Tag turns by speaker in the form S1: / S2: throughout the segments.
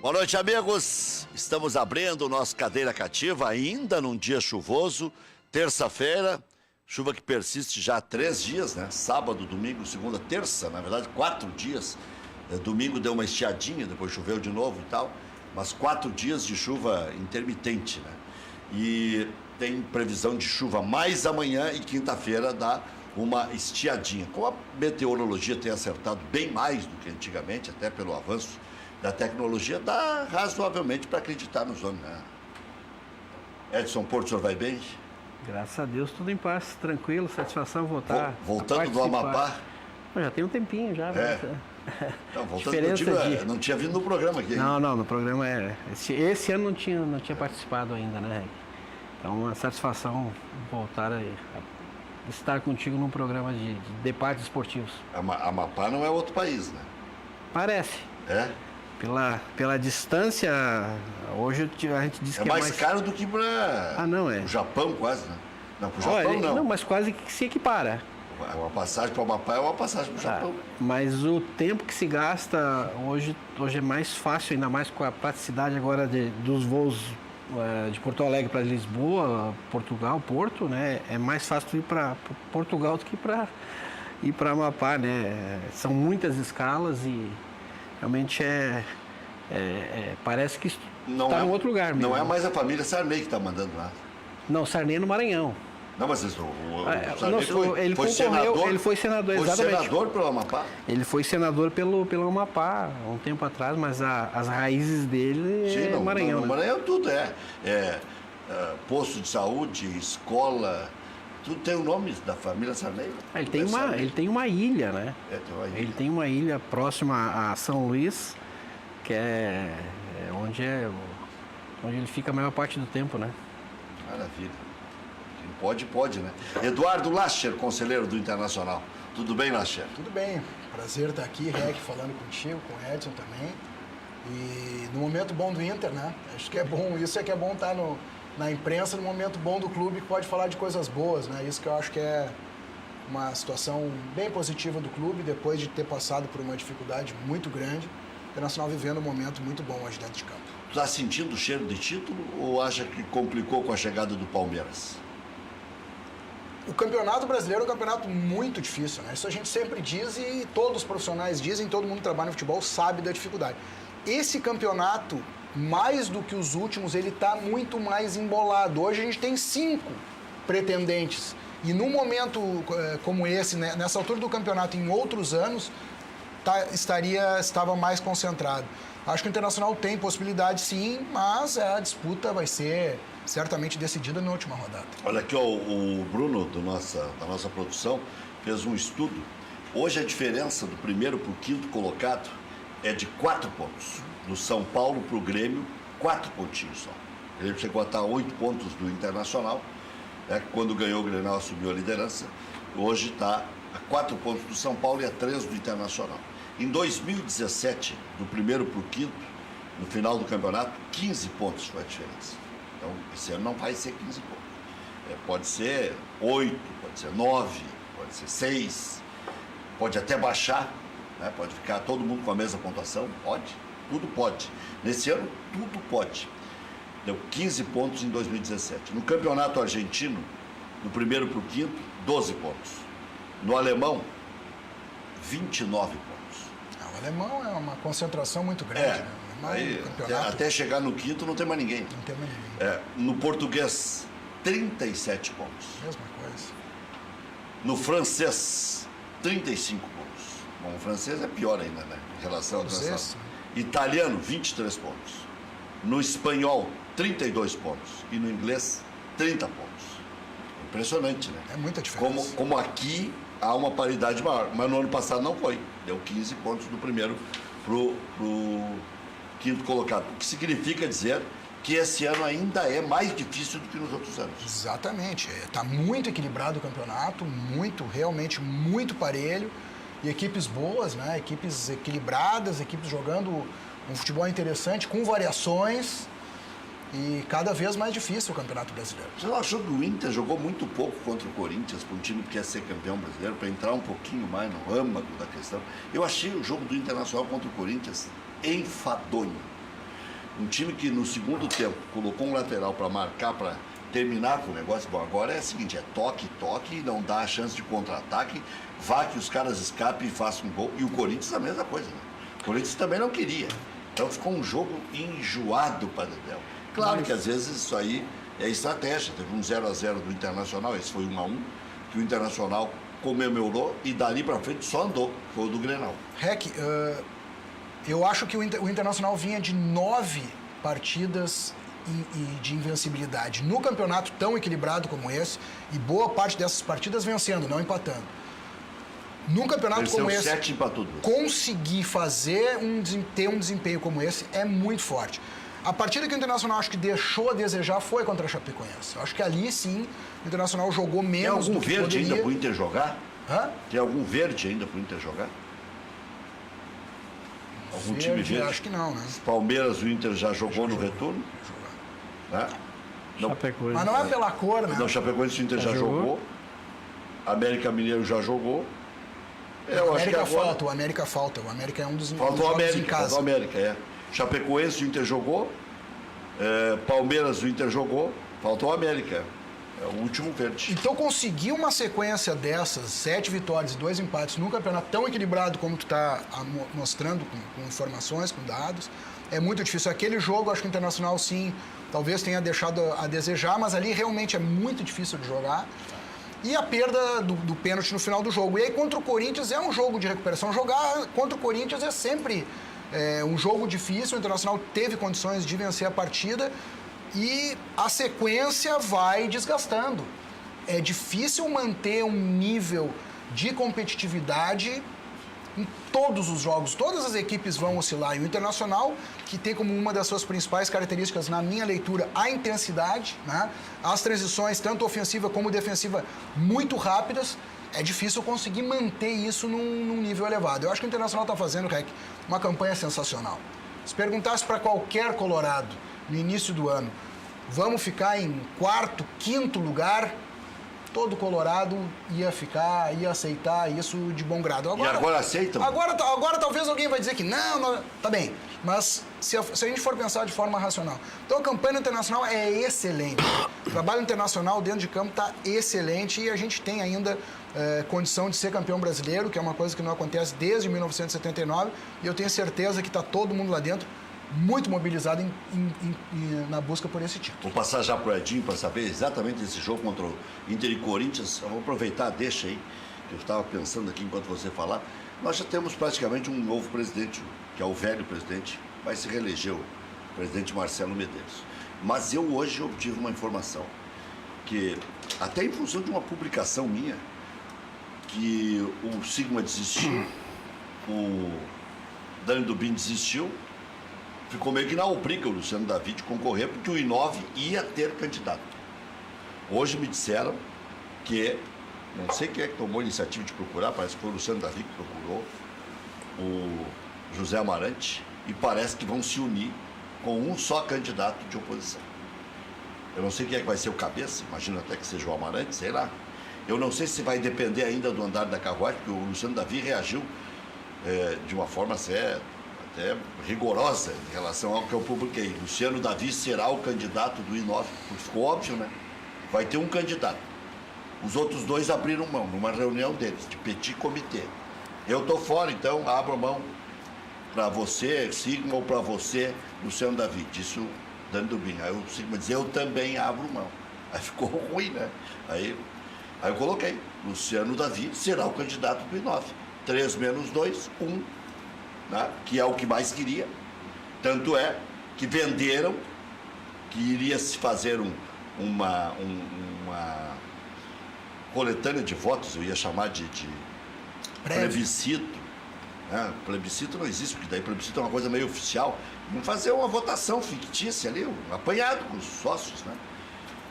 S1: Boa noite, amigos. Estamos abrindo o nosso Cadeira Cativa, ainda num dia chuvoso, terça-feira, chuva que persiste já há 3 dias, né? Sábado, domingo, segunda, terça, na verdade, 4 dias. Domingo deu uma estiadinha, depois choveu de novo e tal, mas 4 dias de chuva intermitente, né? E tem previsão de chuva mais amanhã e quinta-feira dá uma estiadinha. Como a meteorologia tem acertado bem mais do que antigamente, até pelo avanço da tecnologia, dá razoavelmente para acreditar nos homens, né? Edson Porto, o senhor vai bem?
S2: Graças a Deus, tudo em paz, tranquilo, satisfação voltar.
S1: Voltando do Amapá?
S2: Já tem um tempinho já.
S1: Não, voltando contigo, não tinha vindo no programa aqui.
S2: Não, no programa esse ano não tinha participado ainda, né? Então, uma satisfação voltar a estar contigo num programa de debates esportivos.
S1: Amapá não é outro país, né?
S2: Parece.
S1: É?
S2: Pela distância, hoje a gente diz que é
S1: mais caro do que para o Japão, quase, né? Não, para o Japão não.
S2: Não, mas quase que se equipara.
S1: Uma passagem para o Amapá é uma passagem para o Japão.
S2: Mas o tempo que se gasta hoje é mais fácil, ainda mais com a praticidade agora dos voos de Porto Alegre para Lisboa, Portugal, Porto, né? É mais fácil ir para Portugal do que para ir para Amapá, né? São muitas escalas e realmente parece que está em outro lugar mesmo.
S1: Não é mais a família Sarney que está mandando lá.
S2: Não, Sarney no Maranhão.
S1: Não, mas o Sarney foi senador.
S2: Ele foi senador,
S1: foi
S2: exatamente.
S1: Foi senador pelo Amapá?
S2: Ele foi senador pelo Amapá, há um tempo atrás, mas as raízes dele é Maranhão.
S1: No Maranhão tudo posto de saúde, escola, tudo tem o nome da família Sarney.
S2: Ele tem uma ilha, né?
S1: Tem uma ilha.
S2: Ele tem uma ilha próxima a São Luís, que é onde ele fica a maior parte do tempo, né?
S1: Maravilha. Pode, né? Eduardo Lascher, conselheiro do Internacional. Tudo bem, Lascher?
S3: Tudo bem. Prazer estar aqui, Rec, falando contigo, com o Edson também. E no momento bom do Inter, né? Acho que é bom, isso é que é bom estar na imprensa, no momento bom do clube, que pode falar de coisas boas, né? Isso que eu acho que é uma situação bem positiva do clube, depois de ter passado por uma dificuldade muito grande. O Internacional vivendo um momento muito bom hoje dentro de campo.
S1: Tu está sentindo o cheiro de título ou acha que complicou com a chegada do Palmeiras?
S3: O Campeonato Brasileiro é um campeonato muito difícil, né? Isso a gente sempre diz e todos os profissionais dizem, todo mundo que trabalha no futebol sabe da dificuldade. Esse campeonato, mais do que os últimos, ele está muito mais embolado. Hoje a gente tem 5 pretendentes. E num momento como esse, né, nessa altura do campeonato, em outros anos, estava mais concentrado. Acho que o Internacional tem possibilidade sim, mas a disputa vai ser certamente decidida na última rodada.
S1: Olha aqui, ó, o Bruno da nossa produção fez um estudo. Hoje a diferença do primeiro para o quinto colocado é de 4 pontos. Do São Paulo para o Grêmio, 4 pontinhos só. Ele chegou a estar 8 pontos do Internacional, né? Quando ganhou o Grenal assumiu a liderança. Hoje está a 4 pontos do São Paulo e a 3 do Internacional. Em 2017, do primeiro para o quinto, no final do campeonato, 15 pontos foi a diferença. Então, esse ano não vai ser 15 pontos. Pode ser 8, pode ser 9, pode ser 6, pode até baixar, né? Pode ficar todo mundo com a mesma pontuação, pode, tudo pode. Nesse ano, tudo pode. Deu 15 pontos em 2017. No campeonato argentino, do primeiro para o quinto, 12 pontos. No alemão, 29 pontos.
S3: O alemão é uma concentração muito grande, né?
S1: Aí, até chegar no quinto não tem mais ninguém.
S3: Não tem mais ninguém.
S1: No português, 37 pontos.
S3: Mesma coisa.
S1: No francês, 35 pontos. Bom, o francês é pior ainda, né? Em relação ao francês. Italiano, 23 pontos. No espanhol, 32 pontos. E no inglês, 30 pontos. Impressionante, né?
S3: É muita diferença.
S1: Como aqui há uma paridade maior. Mas no ano passado não foi. Deu 15 pontos do primeiro pro quinto colocado. O que significa dizer que esse ano ainda é mais difícil do que nos outros anos.
S3: Exatamente. Está muito equilibrado o campeonato, realmente muito parelho. E equipes boas, né? Equipes equilibradas, equipes jogando um futebol interessante, com variações. E cada vez mais difícil o Campeonato Brasileiro.
S1: Você não achou que o Inter jogou muito pouco contra o Corinthians, para um time que quer ser campeão brasileiro, para entrar um pouquinho mais no âmago da questão? Eu achei o jogo do Internacional contra o Corinthians enfadonho. Um time que no segundo tempo colocou um lateral para marcar, para terminar com o negócio. Bom, agora é o seguinte, é toque, toque, não dá a chance de contra-ataque, vá que os caras escapem e façam um gol. E o Corinthians a mesma coisa, né? O Corinthians também não queria. Então ficou um jogo enjoado para Dedéu. Claro que às vezes isso aí é estratégia. Teve um 0-0 do Internacional, esse foi 1-1, que o Internacional comemorou e dali para frente só andou, foi o do Grenal.
S3: Rec, eu acho que o Internacional vinha de 9 partidas de invencibilidade no campeonato tão equilibrado como esse, e boa parte dessas partidas vencendo, não empatando. Num campeonato
S1: Venceu
S3: como esse,
S1: 7 empatou 2.
S3: conseguir ter um desempenho como esse é muito forte. A partida que o Internacional acho que deixou a desejar foi contra a Chapecoense. Eu acho que ali sim o Internacional jogou menos do que
S1: Tem algum verde
S3: poderia.
S1: ainda pro Inter jogar?
S3: Hã?
S1: Tem algum verde ainda pro Inter jogar? Algum time verde?
S3: Acho que não, né?
S1: Palmeiras, o Inter já jogou no retorno? Né? Não,
S2: Chapecoense.
S3: Mas não é pela cor, né?
S1: não, Chapecoense, o Inter já jogou. América Mineiro já jogou. Eu acho que agora...
S3: O América falta. O América é um dos
S1: Falta o
S3: jogos em
S1: América,
S3: casa.
S1: falta o América, é. Chapecoense, o Inter jogou. Palmeiras, o Inter jogou. Falta o América. É o último verde.
S3: Então conseguir uma sequência dessas, 7 vitórias e 2 empates, num campeonato tão equilibrado como tu está mostrando, com informações, com dados, é muito difícil. Aquele jogo, acho que o Internacional, sim, talvez tenha deixado a desejar, mas ali realmente é muito difícil de jogar. E a perda do pênalti no final do jogo. E aí, contra o Corinthians, é um jogo de recuperação. Jogar contra o Corinthians é sempre um jogo difícil. O Internacional teve condições de vencer a partida e a sequência vai desgastando. É difícil manter um nível de competitividade em todos os jogos. Todas as equipes vão oscilar. E o Internacional, que tem como uma das suas principais características, na minha leitura, a intensidade, né? As transições, tanto ofensiva como defensiva, muito rápidas, é difícil conseguir manter isso num nível elevado. Eu acho que o Internacional está fazendo, Rec, uma campanha sensacional. Se perguntasse para qualquer colorado, no início do ano, vamos ficar em 4º, 5º lugar, todo colorado ia aceitar isso de bom grado.
S1: E agora aceitam?
S3: Agora talvez alguém vai dizer que não, tá bem. Mas se a gente for pensar de forma racional. Então a campanha internacional é excelente. O trabalho internacional dentro de campo está excelente e a gente tem ainda condição de ser campeão brasileiro, que é uma coisa que não acontece desde 1979, e eu tenho certeza que está todo mundo lá dentro muito mobilizado na busca por esse título.
S1: Vou passar já pro Edinho para saber exatamente esse jogo contra o Inter e Corinthians. Eu vou aproveitar, deixa aí, que eu estava pensando aqui enquanto você falar. Nós já temos praticamente um novo presidente, que é o velho presidente, vai se reeleger o presidente Marcelo Medeiros. Mas eu hoje obtive uma informação, que até em função de uma publicação minha, que o Sigma desistiu, o Dani Dubin desistiu, ficou meio que na obriga o Luciano Davi de concorrer, porque o I9 ia ter candidato. Hoje me disseram que, não sei quem é que tomou a iniciativa de procurar, parece que foi o Luciano Davi que procurou, o José Amarante, e parece que vão se unir com um só candidato de oposição. Eu não sei quem é que vai ser o cabeça, imagino até que seja o Amarante, sei lá. Eu não sei se vai depender ainda do andar da carruagem, porque o Luciano Davi reagiu de uma forma até rigorosa em relação ao que eu publiquei. Luciano Davi será o candidato do I9, porque ficou óbvio, né? Vai ter um candidato. Os outros dois abriram mão numa reunião deles, de petit comitê. Eu estou fora, então abro mão para você, Sigma, ou para você, Luciano Davi. Disse o Dani Dubin. Aí o Sigma diz, eu também abro mão. Aí ficou ruim, né? Aí eu coloquei, Luciano Davi será o candidato do I9. 3 menos 2, 1. Né? Que é o que mais queria. Tanto é que venderam que iria se fazer uma coletânea de votos, eu ia chamar de plebiscito. Né? Plebiscito não existe, porque daí plebiscito é uma coisa meio oficial. Vamos fazer uma votação fictícia ali, um apanhado com os sócios, né?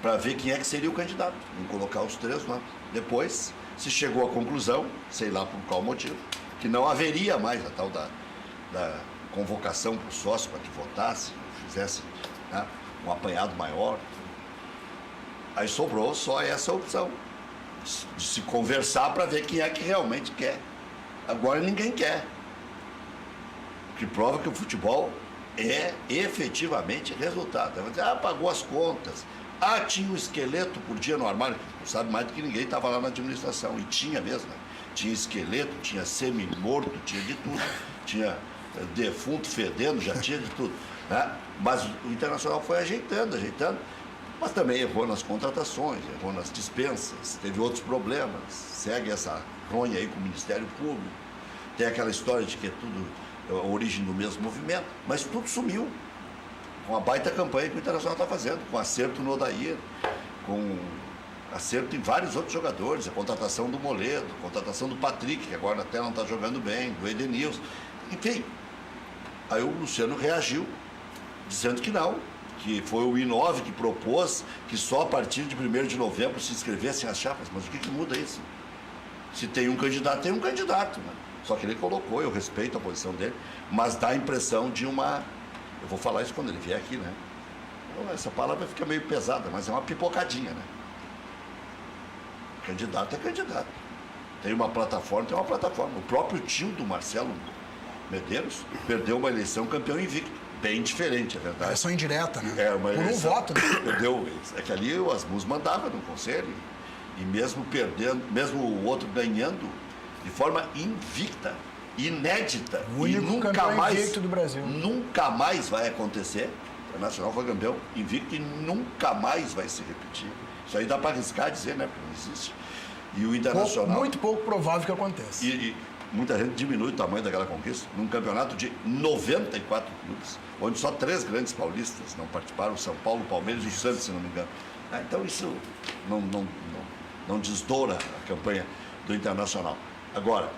S1: Para ver quem é que seria o candidato. Vamos colocar os 3 lá. Depois se chegou à conclusão, sei lá por qual motivo, que não haveria mais a tal da convocação para o sócio para que votasse, fizesse, né, um apanhado maior. Aí sobrou só essa opção de se conversar para ver quem é que realmente quer. Agora ninguém quer. O que prova que o futebol é efetivamente resultado. Vai dizer, pagou as contas. Tinha um esqueleto por dia no armário, não sabe mais do que ninguém, estava lá na administração. E tinha mesmo, né? Tinha esqueleto, tinha semi-morto, tinha de tudo. Tinha defunto fedendo, já tinha de tudo. Né? Mas o Internacional foi ajeitando. Mas também errou nas contratações, errou nas dispensas, teve outros problemas. Segue essa ronha aí com o Ministério Público. Tem aquela história de que é tudo a origem do mesmo movimento, mas tudo sumiu. Com a baita campanha que o Internacional está fazendo, com acerto no Odair, com acerto em vários outros jogadores, a contratação do Moledo, a contratação do Patrick, que agora até não está jogando bem, do Edenilson, enfim. Aí o Luciano reagiu, dizendo que não, que foi o I9 que propôs que só a partir de 1º de novembro se inscrevessem as chapas. Mas o que muda isso? Se tem um candidato, tem um candidato, né? Só que ele colocou, eu respeito a posição dele, mas dá a impressão de uma... Eu vou falar isso quando ele vier aqui, né? Essa palavra fica meio pesada, mas é uma pipocadinha, né? Candidato é candidato. Tem uma plataforma, tem uma plataforma. O próprio tio do Marcelo Medeiros perdeu uma eleição campeão invicto. Bem diferente, é verdade.
S3: Eleição indireta, né?
S1: É uma eleição,
S3: por um voto, né?
S1: Perdeu. É que ali o Asmus mandava no conselho. E mesmo perdendo, mesmo o outro ganhando, de forma invicta, inédita,
S3: O único
S1: e nunca
S3: campeão
S1: mais,
S3: invicto do Brasil.
S1: nunca mais vai acontecer. O Internacional foi campeão invicto e nunca mais vai se repetir. Isso aí dá para arriscar dizer, né? Porque não existe. E o Internacional...
S3: Muito pouco provável que aconteça.
S1: E muita gente diminui o tamanho daquela conquista num campeonato de 94 clubes, onde só 3 grandes paulistas não participaram, São Paulo, Palmeiras e o Santos, se não me engano. Então isso não desdoura a campanha do Internacional. Agora,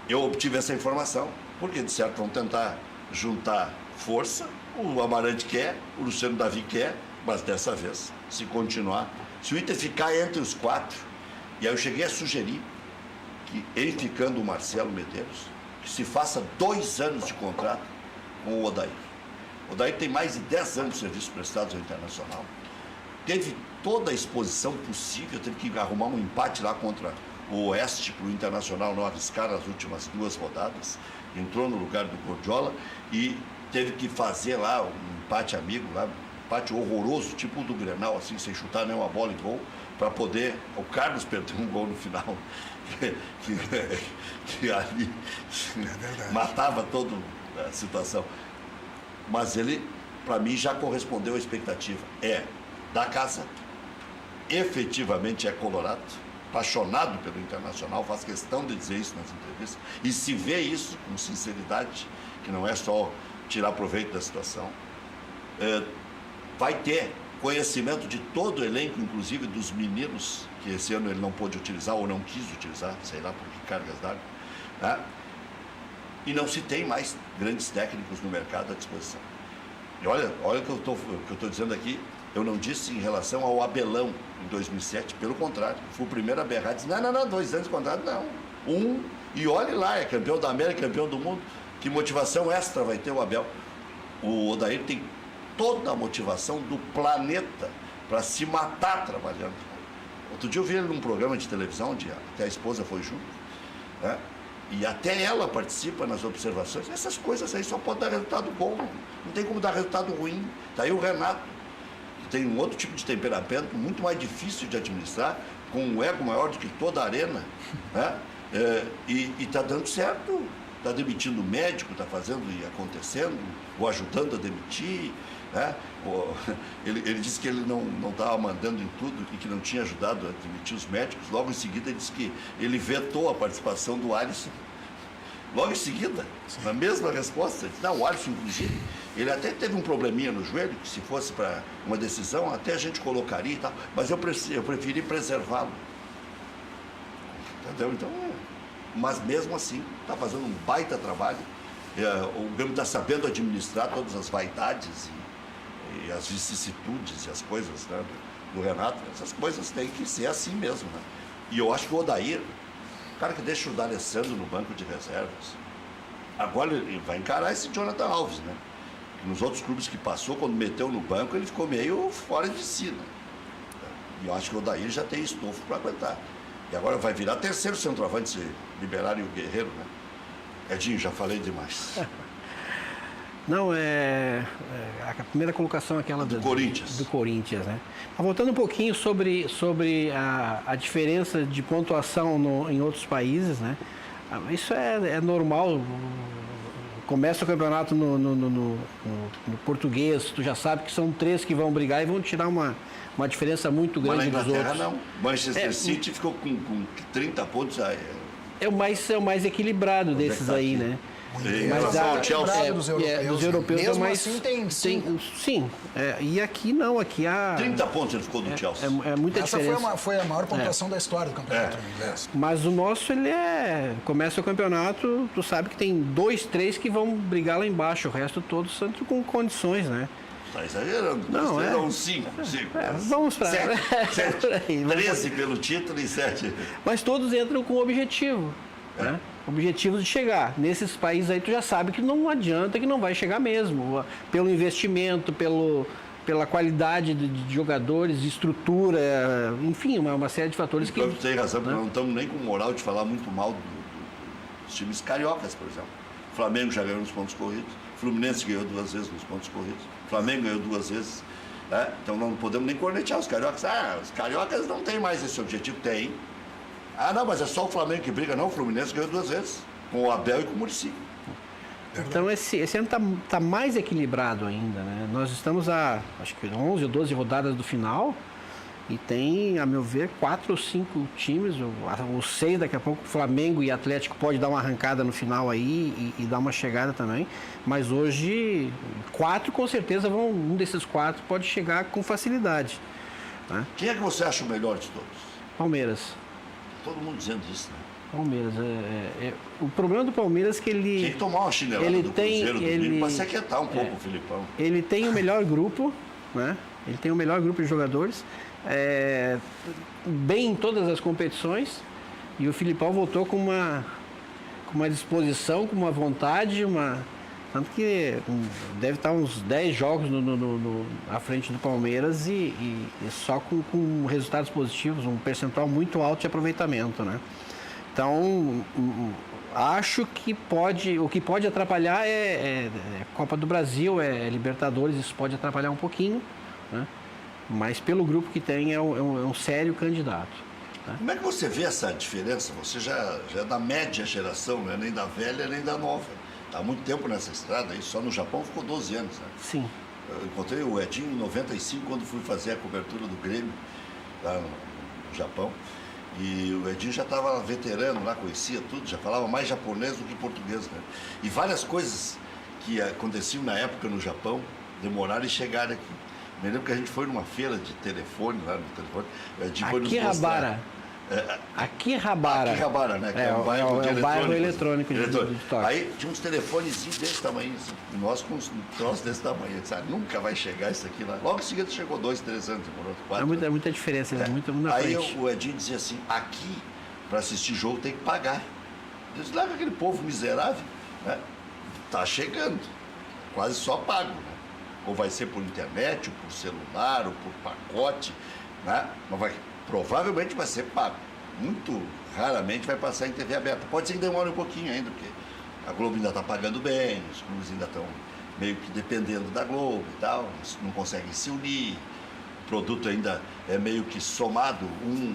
S1: eu obtive essa informação, porque de certo vão tentar juntar força, o Amarante quer, o Luciano Davi quer, mas dessa vez, se continuar, se o Inter ficar entre os 4, e aí eu cheguei a sugerir que, ele ficando o Marcelo Medeiros, que se faça 2 anos de contrato com o Odair. O Odair tem mais de 10 anos de serviços prestados ao Internacional. Teve toda a exposição possível, teve que arrumar um empate lá contra o Oeste para o Internacional não arriscar nas últimas 2 rodadas. Entrou no lugar do Gordiola e teve que fazer lá um empate amigo, lá, um empate horroroso, tipo o do Grenal, assim, sem chutar nenhuma bola em gol, para poder... O Carlos perdeu um gol no final, que ali matava toda a situação. Mas ele, para mim, já correspondeu à expectativa. É da casa, efetivamente é colorado, apaixonado pelo Internacional, faz questão de dizer isso nas entrevistas, e se vê isso com sinceridade, que não é só tirar proveito da situação, vai ter conhecimento de todo o elenco, inclusive dos meninos, que esse ano ele não pôde utilizar ou não quis utilizar, sei lá por que cargas d'água, né? E não se tem mais grandes técnicos no mercado à disposição. E olha o que eu estou dizendo aqui, eu não disse em relação ao Abelão em 2007, pelo contrário, fui o primeiro a berrar, disse, não, 2 anos de contrato, não, 1, e olhe lá, é campeão da América, campeão do mundo, que motivação extra vai ter o Abel? O Odair tem toda a motivação do planeta para se matar trabalhando. Outro dia eu vi ele num programa de televisão, onde até a esposa foi junto, né? E até ela participa nas observações. Essas coisas aí só podem dar resultado bom, não tem como dar resultado ruim. Está aí o Renato, que tem um outro tipo de temperamento, muito mais difícil de administrar, com um ego maior do que toda a arena, né? E está dando certo. Está demitindo médico, está fazendo e acontecendo, ou ajudando a demitir, né? Ele disse que ele não estava mandando em tudo e que não tinha ajudado a demitir os médicos. Logo em seguida, ele disse que ele vetou a participação do Alisson. Logo em seguida, na mesma resposta, ele disse, não, o Alisson, inclusive, ele até teve um probleminha no joelho, que se fosse para uma decisão, até a gente colocaria e tal, mas eu preferi preservá-lo. Entendeu? Então, mas mesmo assim, está fazendo um baita trabalho. O Grêmio está sabendo administrar todas as vaidades e as vicissitudes e as coisas, né, do Renato. Essas coisas têm que ser assim mesmo, né? E eu acho que o Odair, o cara que deixa o D'Alessandro no banco de reservas, agora ele vai encarar esse Jonathan Alves, né? Nos outros clubes que passou, quando meteu no banco, ele ficou meio fora de si, né? E eu acho que o Odair já tem estofo para aguentar. E agora vai virar 3º centroavante, se liberarem o Guerreiro, né? Edinho, já falei demais.
S2: Não, a primeira colocação aquela
S1: do Corinthians.
S2: Do Corinthians, né? Voltando um pouquinho sobre a diferença de pontuação em outros países, né? Isso é normal. Começa o campeonato no português, tu já sabe que são 3 que vão brigar e vão tirar uma diferença muito grande dos outros.
S1: Mas na Inglaterra não. Manchester City ficou com 30 pontos.
S2: É o mais equilibrado desses aí, né?
S1: Mas ao Chelsea
S3: dos europeus.
S2: Dos europeus
S3: Mesmo
S2: mais,
S3: assim tem 5.
S2: Sim. E aqui não, aqui há...
S1: 30 pontos ele ficou do Chelsea.
S2: É muita
S3: Essa
S2: diferença.
S3: foi a maior pontuação da história do campeonato inglês.
S2: Mas o nosso, começa o campeonato, tu sabe que tem 2, 3 que vão brigar lá embaixo, o resto todos são com condições, né?
S1: Tá exagerando.
S2: Não,
S1: Não, 5.
S2: Vamos para
S1: 7. 13 pelo título e 7.
S2: Mas todos entram com objetivo, né? Objetivo de chegar. Nesses países aí tu já sabe que não adianta, que não vai chegar mesmo. Pelo investimento, pela qualidade de jogadores, de estrutura, enfim, uma série de fatores que...
S1: Tu tem razão, porque nós não estamos nem com moral de falar muito mal dos times cariocas, por exemplo. O Flamengo já ganhou nos pontos corridos, o Fluminense ganhou 2 vezes nos pontos corridos, o Flamengo ganhou 2 vezes. Né? Então não podemos nem cornetear os cariocas. Os cariocas não têm mais esse objetivo. Tem. Não, mas é só o Flamengo que briga. Não, o Fluminense ganhou 2 vezes, com o Abel e com o Muricy.
S2: Então esse ano tá mais equilibrado ainda, né? Nós estamos a, acho que 11 ou 12 rodadas do final e tem, a meu ver, 4 ou 5 times, ou 6 daqui a pouco, Flamengo e Atlético pode dar uma arrancada no final aí e dar uma chegada também, mas hoje 4 com certeza um desses 4 pode chegar com facilidade. Né?
S1: Quem é que você acha o melhor de todos?
S2: Palmeiras.
S1: Todo mundo dizendo isso, né?
S2: Palmeiras. O problema do Palmeiras é que ele...
S1: Tinha que tomar uma chinelada do Cruzeiro domingo para se aquietar um pouco o Filipão.
S2: Ele tem o melhor grupo, né? Ele tem o melhor grupo de jogadores, bem em todas as competições, e o Filipão voltou com uma disposição, com uma vontade, tanto que deve estar uns 10 jogos à frente do Palmeiras e só com resultados positivos, um percentual muito alto de aproveitamento, né? Então, acho que o que pode atrapalhar é Copa do Brasil, Libertadores, isso pode atrapalhar um pouquinho, né? Mas pelo grupo que tem é um sério candidato. Né?
S1: Como é que você vê essa diferença? Você já é da média geração, não é nem da velha nem da nova. Está há muito tempo nessa estrada, aí só no Japão ficou 12 anos. Né?
S2: Sim.
S1: Eu encontrei o Edinho em 95, quando fui fazer a cobertura do Grêmio, lá no Japão. E o Edinho já estava veterano lá, conhecia tudo, já falava mais japonês do que português. Né? E várias coisas que aconteciam na época no Japão demoraram em chegar aqui. Me lembro que a gente foi numa feira de telefone, lá no telefone. O Edinho foi nos mostrar.
S2: Akihabara,
S1: né? Que é um
S2: bairro eletrônico de Tóquio.
S1: Aí tinha uns telefonezinhos desse tamanho, assim, nós com uns troços desse tamanho. Sabe? Nunca vai chegar isso aqui lá. Logo em seguida chegou 2, 3 anos, demorou 4.
S2: É muita diferença, muito na
S1: Aí
S2: frente.
S1: o Edinho dizia assim, aqui, para assistir jogo tem que pagar. Eu disse, lá com aquele povo miserável, né? Tá chegando, quase só pago, né? Ou vai ser por internet, ou por celular, ou por pacote, né? Mas provavelmente vai ser pago. Muito raramente vai passar em TV aberta. Pode ser que demore um pouquinho ainda, porque a Globo ainda está pagando bem, os clubes ainda estão meio que dependendo da Globo e tal, não conseguem se unir, o produto ainda é meio que somado, um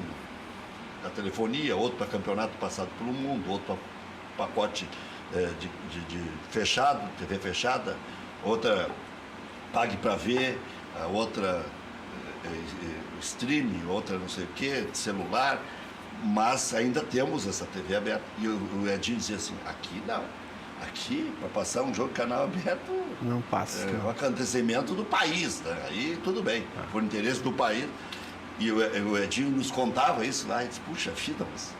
S1: da telefonia, outro para campeonato passado pelo mundo, outro para pacote de fechado, TV fechada, outra pague para ver, a outra streaming, outra não sei o que, celular, mas ainda temos essa TV aberta. E o Edinho dizia assim, aqui não. Aqui, para passar um jogo de canal aberto,
S2: não passa.
S1: É um acontecimento do país, né? Aí tudo bem, por interesse do país. E o Edinho nos contava isso lá, e disse, puxa vida, mas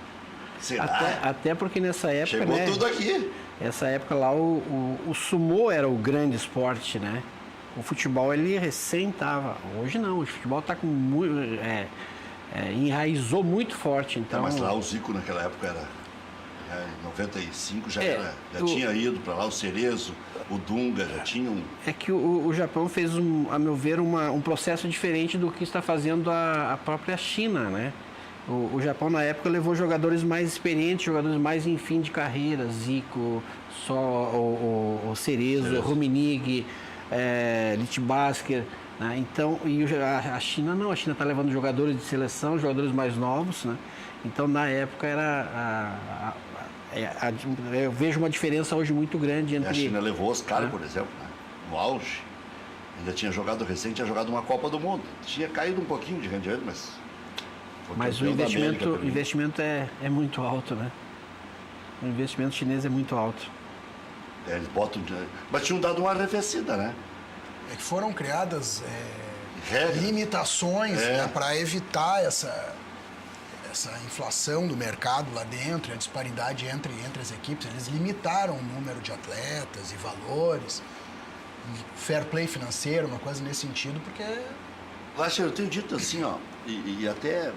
S1: será?
S2: Até porque nessa época,
S1: chegou tudo aqui.
S2: Essa época lá, o sumô era o grande esporte, né? O futebol, ele recém estava. Hoje não, o futebol está com muito... enraizou muito forte, então...
S1: Mas lá o Zico naquela época era... em 95 já tinha ido para lá, o Cerezo, o Dunga, já tinham...
S2: É que o Japão fez, a meu ver, um processo diferente do que está fazendo a própria China, né? O Japão, na época, levou jogadores mais experientes, jogadores mais em fim de carreira. Zico, só o Cerezo, Rummenigge, Littbasker. Né? Então, e a China não. A China está levando jogadores de seleção, jogadores mais novos. Né? Então, na época, eu vejo uma diferença hoje muito grande entre...
S1: A China levou Oscar, por exemplo, né? No auge. Ainda tinha jogado recente, tinha jogado uma Copa do Mundo. Tinha caído um pouquinho de rendimento, mas
S2: o investimento é muito alto, né? O investimento chinês é muito alto.
S1: Eles botam... Mas tinham dado uma arrefecida, né?
S3: É que foram criadas
S1: Regras.
S3: limitações, né, para evitar essa inflação do mercado lá dentro, a disparidade entre as equipes. Eles limitaram o número de atletas e valores, fair play financeiro, uma coisa nesse sentido, porque...
S1: Eu tenho dito assim, ó, e até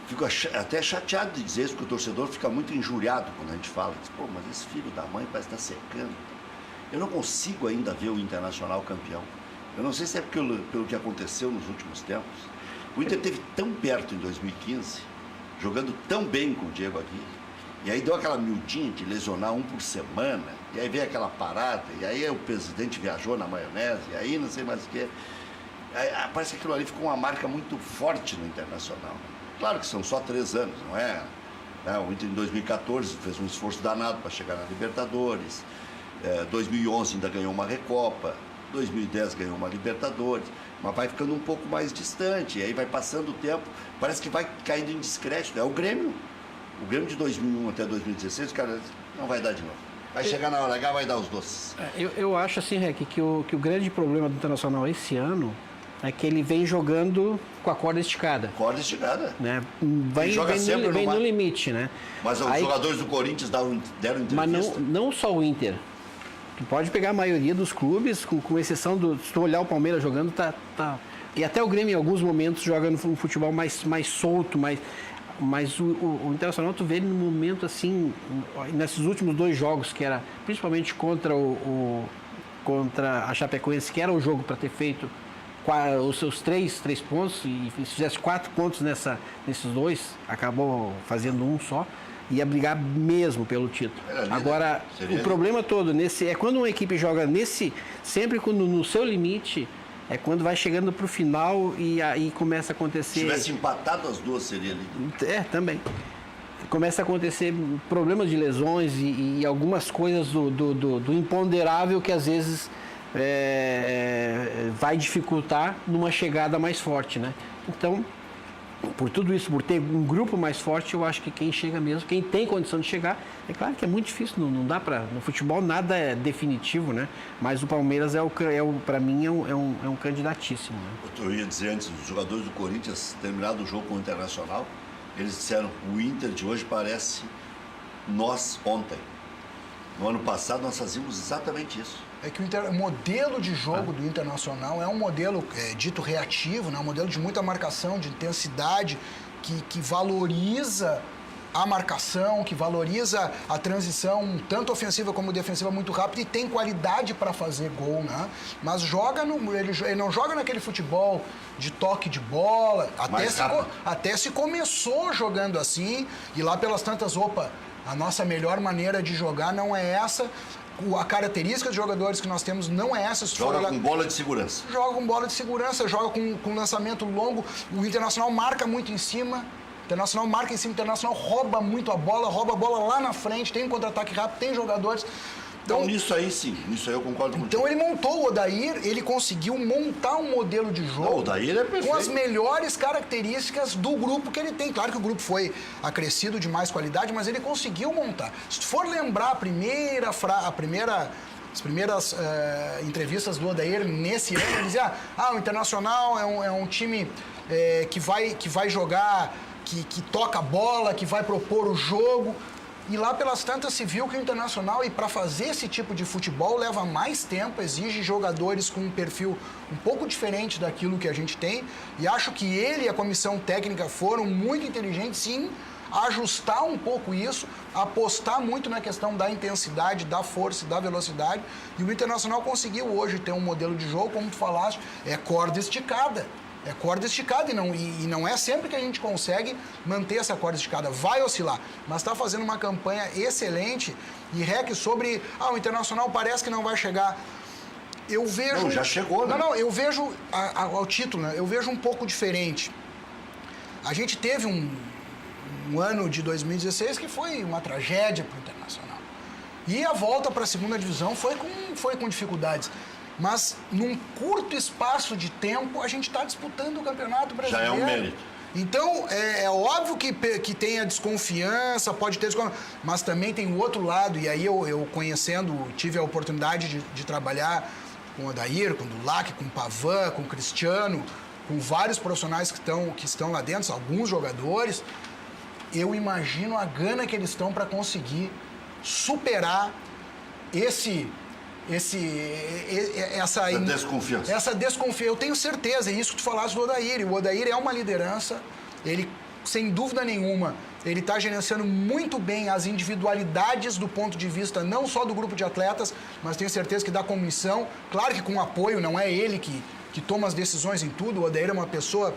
S1: fico até chateado de dizer isso, porque o torcedor fica muito injuriado quando a gente fala. Diz, pô, mas esse filho da mãe parece estar secando. Eu não consigo ainda ver o Internacional campeão. Eu não sei se é pelo que aconteceu nos últimos tempos. O Inter esteve tão perto em 2015, jogando tão bem com o Diego Aguirre, e aí deu aquela miudinha de lesionar um por semana, e aí veio aquela parada, e aí o presidente viajou na maionese, e aí não sei mais o que. Parece que aquilo ali ficou uma marca muito forte no Internacional. Claro que são só 3 anos, não é? O Inter em 2014 fez um esforço danado para chegar na Libertadores, 2011 ainda ganhou uma Recopa, 2010 ganhou uma Libertadores, mas vai ficando um pouco mais distante, e aí vai passando o tempo, parece que vai caindo em descrédito. É o Grêmio de 2001 até 2016, cara, não vai dar de novo. Vai chegar na hora H, vai dar os doces.
S2: Eu acho assim, Rec, que o grande problema do Internacional esse ano é que ele vem jogando com a corda esticada.
S1: Corda esticada.
S2: Né? Vem no limite, né?
S1: Mas os jogadores do Corinthians deram entrevista.
S2: Mas não só o Inter. Tu pode pegar a maioria dos clubes, com exceção se tu olhar o Palmeiras jogando, tá... E até o Grêmio, em alguns momentos, joga um futebol mais solto, mas o Internacional, tu vê ele no momento assim, nesses últimos 2 jogos, que era principalmente contra a Chapecoense, que era o jogo para ter feito os seus 3 pontos, e se fizesse 4 pontos nesses 2, acabou fazendo um só, ia brigar mesmo pelo título. Agora, o problema todo é quando uma equipe joga sempre no seu limite, é quando vai chegando para o final e aí começa a acontecer...
S1: Se tivesse empatado as duas, seria ali.
S2: Também. Começa a acontecer problemas de lesões e algumas coisas do imponderável que às vezes vai dificultar numa chegada mais forte, né? Então, por tudo isso, por ter um grupo mais forte, eu acho que quem chega mesmo, quem tem condição de chegar, é claro que é muito difícil, não dá para... No futebol nada é definitivo, né? Mas o Palmeiras para mim é um candidatíssimo. Né?
S1: Eu ia dizer antes, os jogadores do Corinthians, terminado o jogo com o Internacional, eles disseram, o Inter de hoje parece nós ontem. No ano passado nós fazíamos exatamente isso.
S3: É que o modelo de jogo do Internacional é um modelo dito reativo, né? Um modelo de muita marcação, de intensidade, que valoriza a marcação, que valoriza a transição, tanto ofensiva como defensiva, muito rápida, e tem qualidade para fazer gol, né? Mas ele não joga naquele futebol de toque de bola, até se começou jogando assim, e lá pelas tantas, a nossa melhor maneira de jogar não é essa. A característica de jogadores que nós temos não é essa.
S1: Joga com bola de segurança.
S3: Joga com bola de segurança, joga com lançamento longo. O Internacional marca muito em cima. O Internacional marca em cima, o Internacional rouba muito a bola lá na frente, tem um contra-ataque rápido, tem jogadores...
S1: Então, nisso aí sim, nisso aí eu concordo com
S3: Então ele montou o Odair, ele conseguiu montar um modelo de jogo
S1: o Odair é perfeito,
S3: com as melhores características do grupo que ele tem. Claro que o grupo foi acrescido de mais qualidade, mas ele conseguiu montar. Se tu for lembrar as primeiras entrevistas do Odair nesse ano, ele dizia, o Internacional é um time que vai jogar, que toca a bola, que vai propor o jogo. E lá pelas tantas se viu que o Internacional, e para fazer esse tipo de futebol, leva mais tempo, exige jogadores com um perfil um pouco diferente daquilo que a gente tem. E acho que ele e a comissão técnica foram muito inteligentes em ajustar um pouco isso, apostar muito na questão da intensidade, da força e da velocidade. E o Internacional conseguiu hoje ter um modelo de jogo, como tu falaste, corda esticada. É corda esticada e não é sempre que a gente consegue manter essa corda esticada. Vai oscilar, mas está fazendo uma campanha excelente. E Rec, sobre o Internacional parece que não vai chegar. Eu vejo...
S1: Não, já chegou, né?
S3: Não, eu vejo ao título, né? Eu vejo um pouco diferente. A gente teve um ano de 2016 que foi uma tragédia para o Internacional. E a volta para a segunda divisão foi com dificuldades. Mas num curto espaço de tempo, a gente está disputando o Campeonato Brasileiro.
S1: Já é um mérito.
S3: Então, é óbvio que tem a desconfiança, pode ter desconfiança, mas também tem o outro lado. E aí eu conhecendo, tive a oportunidade de trabalhar com o Odair, com o Dulac, com o Pavan, com o Cristiano, com vários profissionais que estão lá dentro, alguns jogadores. Eu imagino a gana que eles estão para conseguir superar essa desconfiança. Essa desconfiança. Eu tenho certeza, é isso que tu falaste do Odair. O Odair é uma liderança, ele, sem dúvida nenhuma, ele está gerenciando muito bem as individualidades do ponto de vista não só do grupo de atletas, mas tenho certeza que da comissão, claro que com apoio, não é ele que toma as decisões em tudo. O Odair é uma pessoa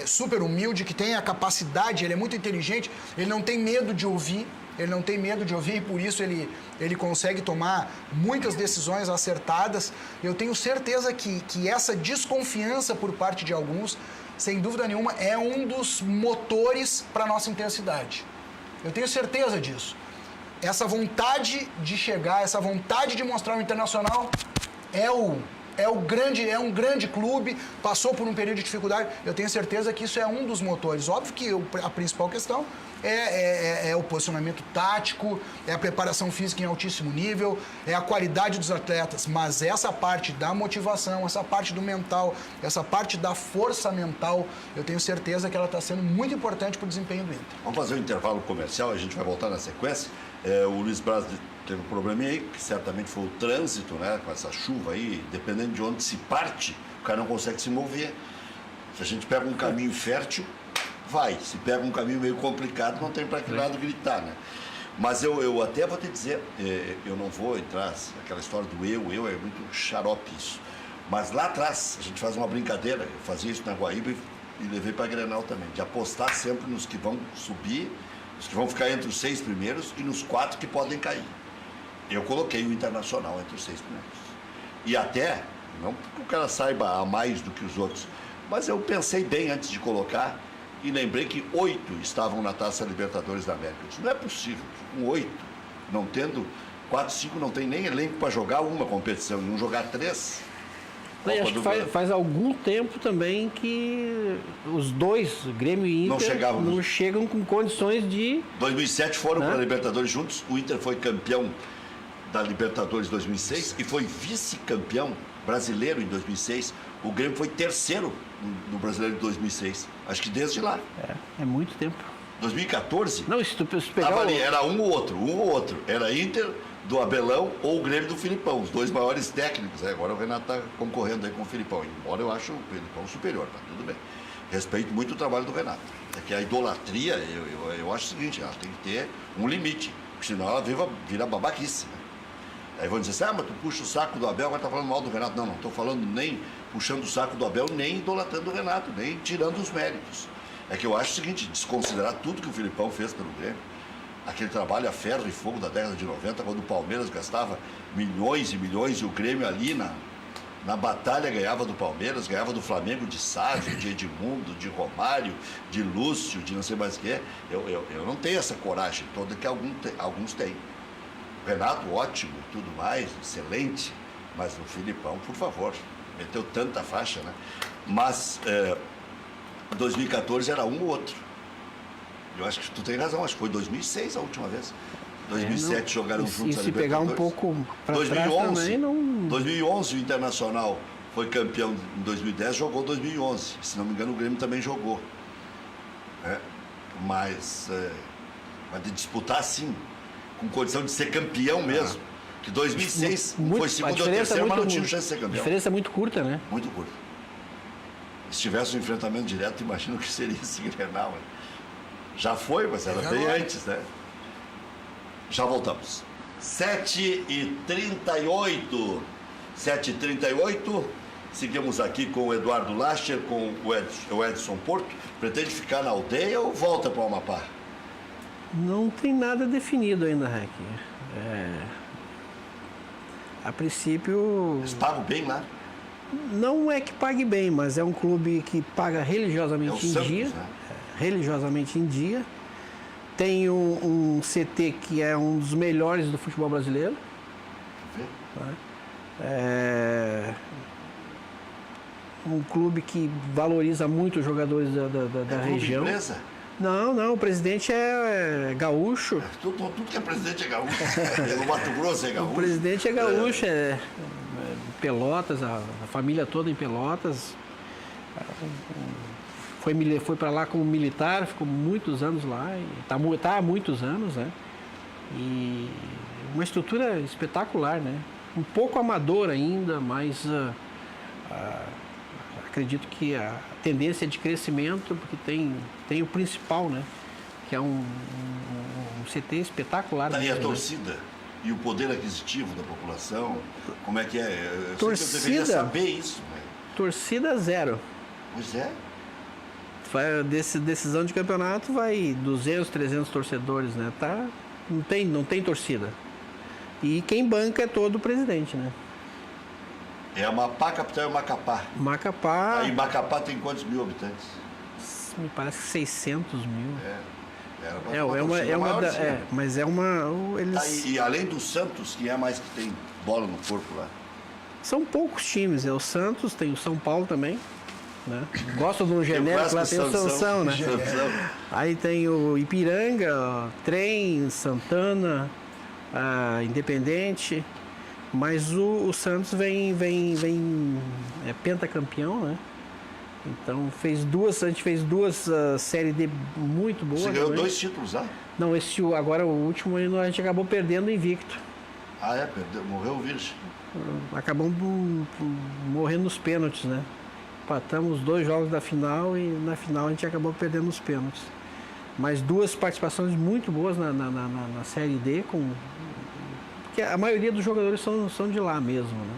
S3: super humilde, que tem a capacidade, ele é muito inteligente, ele não tem medo de ouvir. Ele não tem medo de ouvir e por isso ele consegue tomar muitas decisões acertadas. Eu tenho certeza que essa desconfiança por parte de alguns, sem dúvida nenhuma, é um dos motores para a nossa intensidade. Eu tenho certeza disso. Essa vontade de chegar, essa vontade de mostrar o Internacional é um grande clube, passou por um período de dificuldade. Eu tenho certeza que isso é um dos motores. Óbvio que a principal questão é o posicionamento tático, é a preparação física em altíssimo nível, é a qualidade dos atletas. Mas essa parte da motivação, essa parte do mental, essa parte da força mental, eu tenho certeza que ela está sendo muito importante para o desempenho do Inter.
S1: Vamos fazer um intervalo comercial, a gente vai voltar na sequência. O Luiz Braz teve um probleminha aí, que certamente foi o trânsito, né? Com essa chuva aí, dependendo de onde se parte, o cara não consegue se mover. Se a gente pega um caminho fértil, vai. Se pega um caminho meio complicado, não tem para que lado gritar, né? Mas eu até vou te dizer, eu não vou entrar naquela história do eu é muito xarope isso. Mas lá atrás, a gente faz uma brincadeira, eu fazia isso na Guaíba e levei para Grenal também, de apostar sempre nos que vão subir, os que vão ficar entre os 6 primeiros e nos 4 que podem cair. Eu coloquei o Internacional entre os 6 primeiros. E até, não porque o cara saiba a mais do que os outros, mas eu pensei bem antes de colocar e lembrei que 8 estavam na Taça Libertadores da América. Isso não é possível. Com 8, não tendo 4, 5, não tem nem elenco para jogar uma competição, e não jogar 3.
S2: Não, acho que faz algum tempo também que os dois, Grêmio e Inter, não chegam com condições de...
S1: 2007 foram para a Libertadores juntos, o Inter foi campeão da Libertadores 2006 e foi vice-campeão brasileiro em 2006. O Grêmio foi terceiro no Brasileiro de 2006. Acho que desde lá.
S2: É muito tempo.
S1: 2014?
S2: Não, se tu pegar
S1: ali, era um ou outro. Era Inter do Abelão ou o Grêmio do Filipão, os dois maiores técnicos. Agora o Renato está concorrendo aí com o Filipão, embora eu acho o Filipão superior, tá tudo bem. Respeito muito o trabalho do Renato. É que a idolatria, eu acho o seguinte, ela tem que ter um limite, porque senão ela vira babaquice, né? Aí vão dizer assim, mas tu puxa o saco do Abel, agora tá falando mal do Renato. Não estou falando nem puxando o saco do Abel, nem idolatrando o Renato, nem tirando os méritos. É que eu acho o seguinte, desconsiderar tudo que o Filipão fez pelo Grêmio, aquele trabalho a ferro e fogo da década de 90, quando o Palmeiras gastava milhões e milhões e o Grêmio ali na batalha ganhava do Palmeiras, ganhava do Flamengo de Sávio, de Edmundo, de Romário, de Lúcio, de não sei mais o que. Eu não tenho essa coragem toda que alguns têm. Renato, ótimo e tudo mais, excelente, mas o Filipão, por favor, meteu tanta faixa, né? Mas 2014 era um ou outro. Eu acho que tu tem razão, acho que foi 2006 a última vez. 2007 jogaram juntos a Libertadores.
S2: E se pegar um pouco para trás também, não...
S1: 2011 o Internacional foi campeão em 2010, jogou 2011. Se não me engano, o Grêmio também jogou. Mas de disputar, sim, com condição de ser campeão mesmo. Que 2006 foi segundo ou terceiro, mas não tinha chance de ser campeão.
S2: A diferença é muito curta, né?
S1: Muito curta. Se tivesse um enfrentamento direto, imagino que seria esse Grenal, né? Já foi, mas era bem antes, né? Já voltamos. 7h38. 7h38. Seguimos aqui com o Eduardo Lacher, com o Edson Porto. Pretende ficar na aldeia ou volta para o Amapá?
S2: Não tem nada definido ainda, Rec. A princípio...
S1: Eles pagam bem lá?
S2: Não é que pague bem, mas é um clube que paga religiosamente em
S1: Santos,
S2: dia.
S1: né?
S2: Religiosamente em dia. Tem um CT que é um dos melhores do futebol brasileiro. É um clube que valoriza muito os jogadores da região.
S1: Empresa?
S2: Não, o presidente é gaúcho.
S1: Tudo que é presidente é gaúcho. No Mato Grosso é gaúcho.
S2: O presidente é gaúcho, Pelotas, a família toda em Pelotas. Foi para lá como militar, ficou muitos anos lá, e tá há muitos anos, né? E uma estrutura espetacular, né? Um pouco amador ainda, mas acredito que a tendência é de crescimento, porque tem o principal, né? Que é um CT espetacular.
S1: Daí a
S2: mesmo,
S1: torcida, né? E o poder aquisitivo da população, como é que é? Eu sei que eu deveria
S2: Torcida?
S1: saber isso. Né?
S2: Torcida zero.
S1: Pois é.
S2: Decisão de campeonato vai 200, 300 torcedores, né? Não tem torcida. E quem banca é todo o presidente, né?
S1: É Amapá, capital é Macapá.
S2: Macapá,
S1: Aí Macapá tem quantos mil habitantes?
S2: me parece que 600 mil.
S1: Era maiorzinha.
S2: Mas é uma... Eles...
S1: Tá, e além do Santos, quem é mais que tem bola no corpo lá?
S2: São poucos times, é o Santos, tem o São Paulo também, né? Gosto do genérico, lá tem o Sansão, né? Aí tem o Ipiranga, Trem, Santana, Independente, mas o Santos vem pentacampeão, né? Então a gente fez duas Série D muito boas.
S1: Você ganhou
S2: né?
S1: 2 títulos lá?
S2: Não, agora o último a gente acabou perdendo invicto.
S1: Perdeu, morreu o virgem.
S2: Acabamos morrendo nos pênaltis, né? Empatamos 2 jogos da final e na final a gente acabou perdendo os pênaltis. Mas 2 participações muito boas na Série D, porque a maioria dos jogadores são de lá mesmo, né?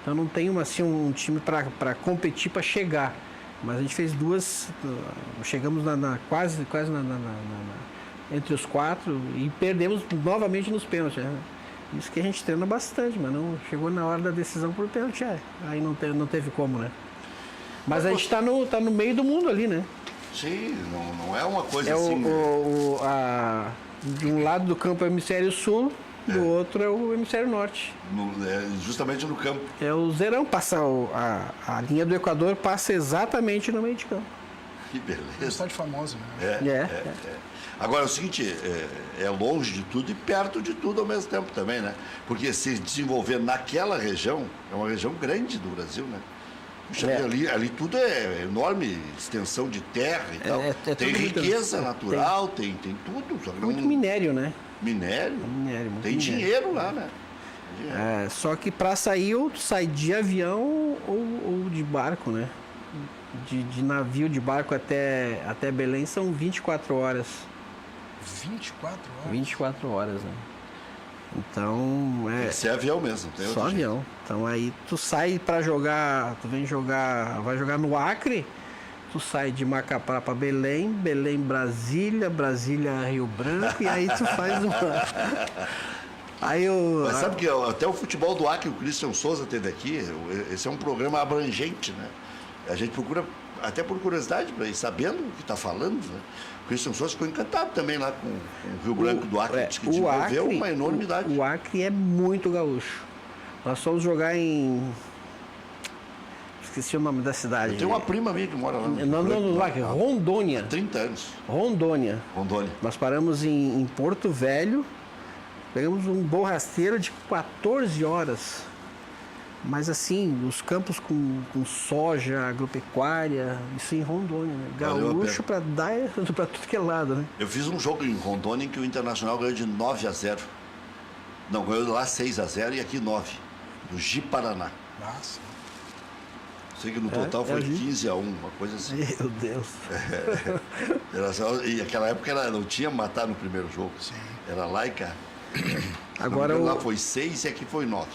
S2: Então não tem um time para competir, para chegar. Mas a gente fez 2, chegamos quase entre os 4 e perdemos novamente nos pênaltis, né? Isso que a gente treina bastante, mas não chegou na hora da decisão por pênalti, aí não teve como, né? Mas a gente tá no meio do mundo ali, né?
S1: Sim, não é uma coisa assim...
S2: De um lado do campo é o hemisfério sul, do outro é o hemisfério norte.
S1: Justamente no campo.
S2: É o zerão, a linha do Equador passa exatamente no meio de campo.
S1: Que beleza.
S3: Bastante famoso, né?
S1: Agora, é o seguinte, é longe de tudo e perto de tudo ao mesmo tempo também, né? Porque se desenvolver naquela região, é uma região grande do Brasil, né? Puxa, ali tudo é enorme extensão de terra e tal. Tem riqueza natural, tem tudo. Só que
S2: muito minério, né?
S1: Minério?
S2: Muito
S1: tem dinheiro lá, né?
S2: Só que para sair, ou tu sai de avião ou de barco, né? De navio, de barco até Belém são 24 horas.
S3: 24 horas?
S2: 24 horas, né? Então,
S1: esse é avião mesmo, tem
S2: só avião. Jeito. Então aí tu sai para jogar, vai jogar no Acre, tu sai de Macapá para Belém, Brasília, Rio Branco, e aí tu faz uma...
S1: Mas sabe que até o futebol do Acre, o Christian Souza teve aqui, esse é um programa abrangente, né? A gente procura, até por curiosidade, para ir sabendo o que está falando, né? O Christian Souza ficou encantado também lá com o Rio Branco do Acre, que desenvolveu uma enormidade.
S2: O Acre é muito gaúcho. Nós fomos jogar em... Esqueci o nome da cidade.
S1: Tem uma prima minha que mora lá.
S2: No Acre, Rondônia.
S1: Há 30 anos.
S2: Rondônia. Nós paramos em Porto Velho, pegamos um bom rasteiro de 14 horas. Mas assim, os campos com soja, agropecuária, isso em Rondônia, né? Gaúcho para tudo que é lado, né?
S1: Eu fiz um jogo em Rondônia em que o Internacional ganhou de 9-0. Não, ganhou lá 6-0 e aqui 9. Do Ji-Paraná.
S3: Nossa.
S1: Sei que no total foi 15-1, uma coisa assim.
S2: Meu Deus.
S1: E naquela época não tinha matar no primeiro jogo.
S3: Sim.
S1: Era lá e cá.
S2: Agora
S1: lá foi 6 e aqui foi 9.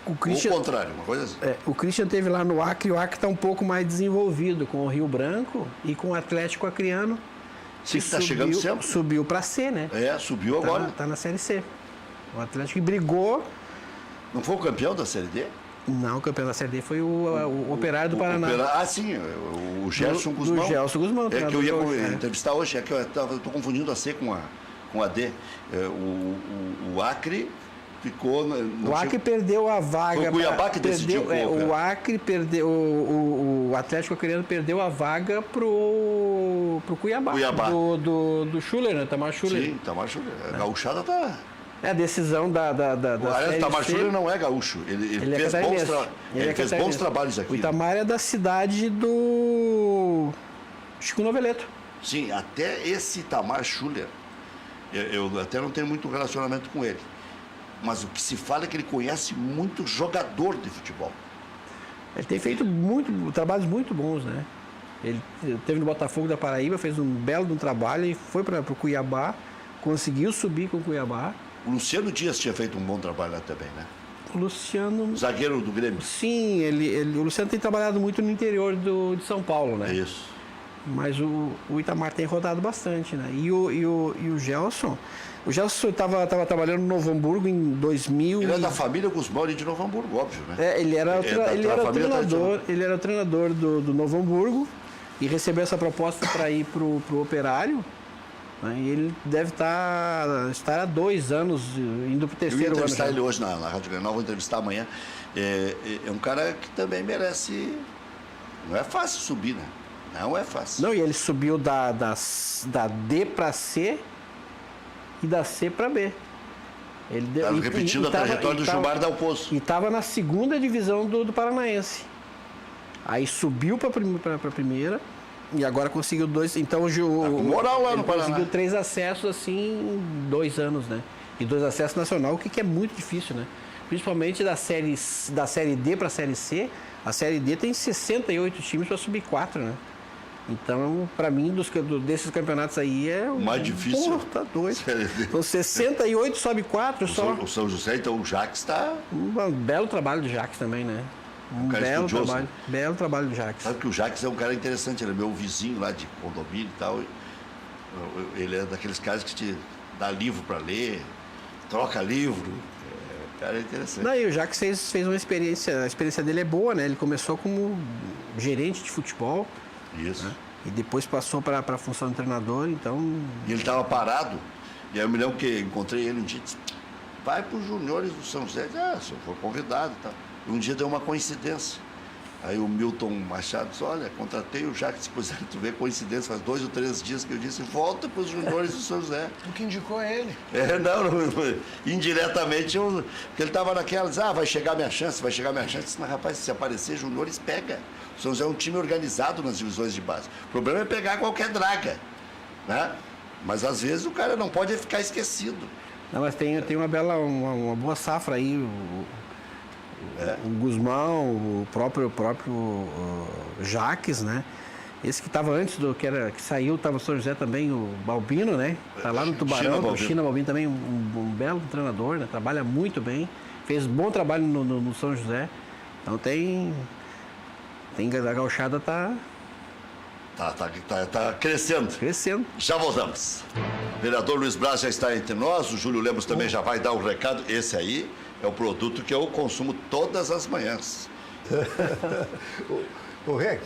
S2: O Christian,
S1: Ou o contrário, uma coisa assim.
S2: o Christian teve lá no Acre, e o Acre está um pouco mais desenvolvido com o Rio Branco e com o Atlético Acreano.
S1: Sim, está chegando sempre.
S2: Subiu para C, né?
S1: Subiu agora.
S2: Está na Série C. O Atlético que brigou.
S1: Não foi o campeão da Série D?
S2: Não, o campeão da Série D foi o Operário do Paraná.
S1: Sim, o Gerson Guzmão.
S2: O Gerson Guzmão.
S1: É que eu ia entrevistar hoje, é que eu estou confundindo a C com a D. O Acre ficou...
S2: O Acre perdeu a vaga...
S1: Foi o Cuiabá que decidiu.
S2: O Acre perdeu... O Atlético Acreano perdeu a vaga pro Cuiabá. Do Schuller, né? Tamar Schuller.
S1: Sim, Tamar Schuller. A gauchada tá...
S2: É a decisão da
S1: o Itamar Schuller não é gaúcho. Ele fez bons trabalhos aqui.
S2: O Itamar é da cidade do Chico Noveleto.
S1: Sim, até esse Itamar Schuller, eu até não tenho muito relacionamento com ele. Mas o que se fala é que ele conhece muito jogador de futebol.
S2: Ele tem feito trabalhos muito bons, né? Ele esteve no Botafogo da Paraíba, fez um belo trabalho e foi para o Cuiabá, conseguiu subir com o Cuiabá.
S1: O Luciano Dias tinha feito um bom trabalho lá também, né?
S2: O Luciano...
S1: Zagueiro do Grêmio.
S2: Sim, o Luciano tem trabalhado muito no interior de São Paulo, né?
S1: Isso.
S2: Mas o Itamar tem rodado bastante, né? E o Gelson... O Gelson estava trabalhando no Novo Hamburgo em 2000...
S1: Ele é da família Guzmão ali de Novo Hamburgo, óbvio, né?
S2: Ele era o treinador do Novo Hamburgo e recebeu essa proposta para ir pro Operário. E ele deve estar há 2 anos, indo para o 3º ano.
S1: Eu ia entrevistar ele hoje na Rádio Grenal, vou entrevistar amanhã. É um cara que também merece... Não é fácil subir, né? Não é fácil.
S2: Não, e ele subiu da D para C e da C para B. Ele
S1: Estava repetindo a trajetória do Gilmar Dal Poço.
S2: E estava na 2ª divisão do Paranaense. Aí subiu para a primeira... E agora conseguiu 2. Então
S1: com moral lá no Paraná.
S2: Conseguiu 3 acessos assim em 2 anos, né? E 2 acessos nacional, o que é muito difícil, né? Principalmente da série D para a série C. A série D tem 68 times para subir 4, né? Então, para mim, desses campeonatos aí é
S1: o mais difícil.
S2: Tá doido. Então, 68 sobe 4 só.
S1: O São José, então o Jacques está...
S2: Um belo trabalho do Jacques também, né? Um belo trabalho do Jacques.
S1: Sabe que o Jacques é um cara interessante, ele é meu vizinho lá de condomínio e tal. Ele é daqueles caras que te dá livro para ler, troca livro. Cara, é interessante.
S2: Não, e o Jacques fez uma experiência, a experiência dele é boa, né? Ele começou como gerente de futebol.
S1: Isso.
S2: Né? E depois passou para a função de treinador, então...
S1: E ele estava parado, e aí eu me lembro que encontrei ele um dia e disse, vai para os juniores do São José. Se eu for convidado e tal. Um dia deu uma coincidência. Aí o Milton Machado disse, olha, contratei o Jacques, pois tu vê coincidência, faz 2 ou 3 dias que eu disse, volta para os juniores do São José.
S3: O que indicou ele?
S1: Indiretamente, porque ele estava naquela, vai chegar minha chance. Disse, mas rapaz, se aparecer juniores, pega. O São José é um time organizado nas divisões de base. O problema é pegar qualquer draga, né? Mas às vezes o cara não pode ficar esquecido.
S2: Não, mas tem uma boa safra aí, o Guzmão, o próprio Jacques, né? Esse que estava antes que saiu, estava o São José também, o Balbino, né? Tá lá no Tubarão, o China Balbino também, um belo treinador, né? Trabalha muito bem, fez bom trabalho no São José. Então a gauchada tá
S1: crescendo.
S2: Crescendo.
S1: Já voltamos. O vereador Luiz Braz já está entre nós, o Júlio Lemos também já vai dar um recado. Esse aí é o produto que eu consumo todas as manhãs.
S4: Ô Rec,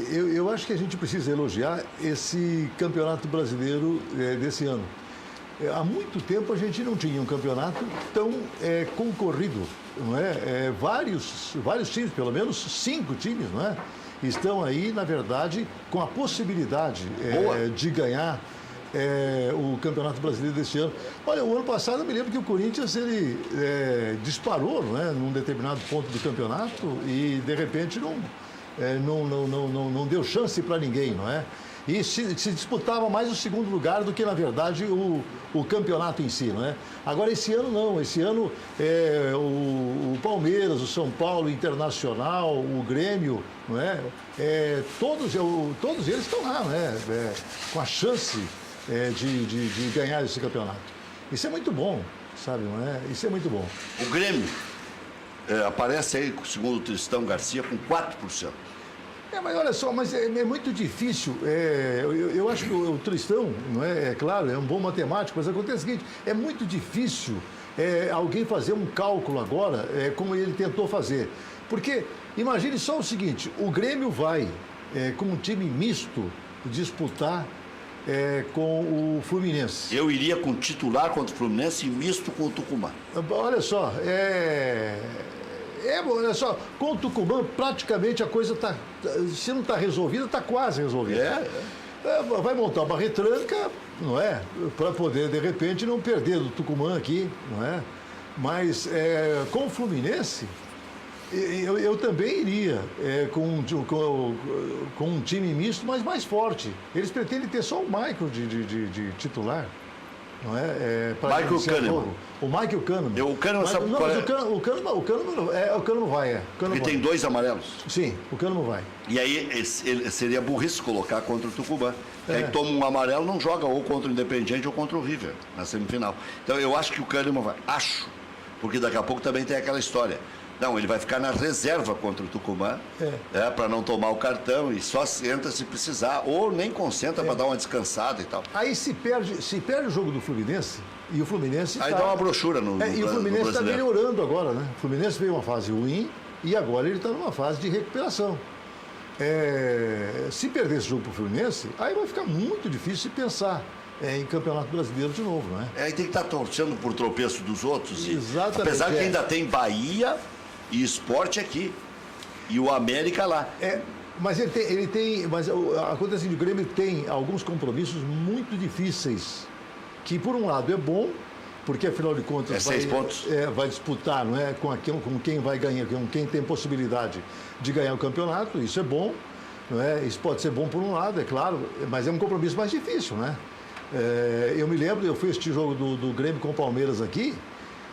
S4: eu acho que a gente precisa elogiar esse campeonato brasileiro desse ano. Há muito tempo a gente não tinha um campeonato tão concorrido, não é? Vários times, pelo menos 5 times, não é? Estão aí, na verdade, com a possibilidade de ganhar o Campeonato Brasileiro desse ano. Olha, o ano passado eu me lembro que o Corinthians ele disparou, não é, num determinado ponto do campeonato e de repente não deu chance para ninguém, não é? E se disputava mais o 2º lugar do que, na verdade, o campeonato em si, não é? Agora, esse ano não. Esse ano, o Palmeiras, o São Paulo, o Internacional, o Grêmio, não é? Todos eles estão lá, não é? Com a chance de ganhar esse campeonato. Isso é muito bom. sabe, não é? Isso é muito bom.
S1: O Grêmio aparece aí, segundo o Tristão Garcia, com 4%.
S4: Mas olha só, mas é muito difícil. Eu acho que o Tristão, não é claro, é um bom matemático, mas acontece o seguinte, é muito difícil alguém fazer um cálculo agora, como ele tentou fazer. Porque, imagine só o seguinte, o Grêmio vai, com um time misto, disputar com o Fluminense.
S1: Eu iria com titular contra o Fluminense e misto com o Tucumã.
S4: Olha só, olha só, com o Tucumã praticamente a coisa está, se não está resolvida, está quase resolvida. Vai montar uma retranca, não é? Para poder, de repente, não perder do Tucumã aqui, não é? Mas com o Fluminense, eu também iria com um time misto, mas mais forte. Eles pretendem ter só o Michael de titular. Não é?
S1: Michael Kahneman.
S4: O Michael Kahneman.
S1: O Kahneman sabe qual é?
S4: O Kahneman vai,
S1: Porque tem 2 amarelos.
S4: Sim, o Kahneman vai.
S1: E aí seria burrice colocar contra o Tucumã. Aí toma um amarelo, não joga ou contra o Independiente ou contra o River na semifinal. Então eu acho que o Kahneman vai. Acho. Porque daqui a pouco também tem aquela história. Não, ele vai ficar na reserva contra o Tucumã, para não tomar o cartão e só entra se precisar, ou nem concentra para dar uma descansada e tal.
S4: Aí se perde o jogo do Fluminense, e o Fluminense
S1: aí dá uma brochura no
S4: e o Fluminense está melhorando agora, né? O Fluminense veio uma fase ruim e agora ele está numa fase de recuperação. Se perder esse jogo para o Fluminense, aí vai ficar muito difícil de pensar em Campeonato Brasileiro de novo, não é?
S1: Aí tem que estar torcendo por tropeço dos outros.
S4: Exatamente.
S1: Apesar que ainda tem Bahia e Sport aqui. E o América lá.
S4: Mas ele tem. Mas acontece que o Grêmio tem alguns compromissos muito difíceis. Que por um lado é bom, porque afinal de contas
S1: 6 pontos.
S4: Vai disputar, não é? Com quem vai ganhar, com quem tem possibilidade de ganhar o campeonato, isso é bom. Não é? Isso pode ser bom por um lado, é claro, mas é um compromisso mais difícil, né? Eu me lembro, eu fui assistir o jogo do Grêmio com o Palmeiras aqui.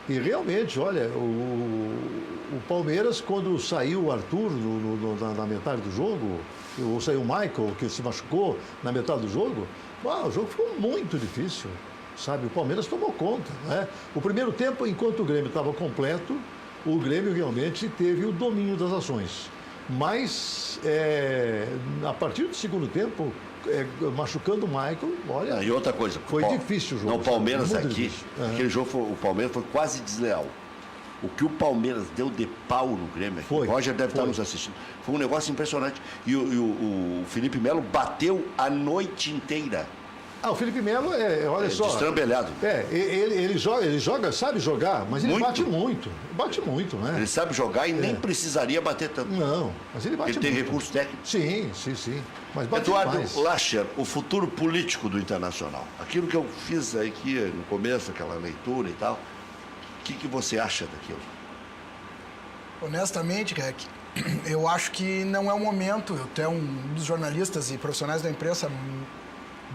S4: E realmente, olha, o Palmeiras, quando saiu o Arthur na metade do jogo, ou saiu o Michael, que se machucou na metade do jogo, o jogo ficou muito difícil, sabe? O Palmeiras tomou conta, né? O primeiro tempo, enquanto o Grêmio estava completo, o Grêmio realmente teve o domínio das ações. Mas, a partir do segundo tempo, machucando o Michael, olha...
S1: E outra coisa...
S4: Foi difícil o jogo.
S1: O Palmeiras
S4: aqui,
S1: difícil. Aquele jogo, o Palmeiras foi quase desleal. O que o Palmeiras deu de pau no Grêmio aqui, o Roger deve estar nos assistindo, foi um negócio impressionante. E o Felipe Melo bateu a noite inteira.
S4: O Felipe Melo olha só...
S1: Destrambelhado.
S4: Ele joga, sabe jogar, mas ele bate muito, né?
S1: Ele sabe jogar e nem precisaria bater tanto.
S4: Não, mas ele bate muito.
S1: Ele tem recurso técnico.
S4: Sim. Mas bate
S1: Eduardo
S4: demais.
S1: Lacher, o futuro político do Internacional. Aquilo que eu fiz aqui no começo, aquela leitura e tal, o que você acha daquilo?
S3: Honestamente, Rec, eu acho que não é o momento. Eu tenho um dos jornalistas e profissionais da imprensa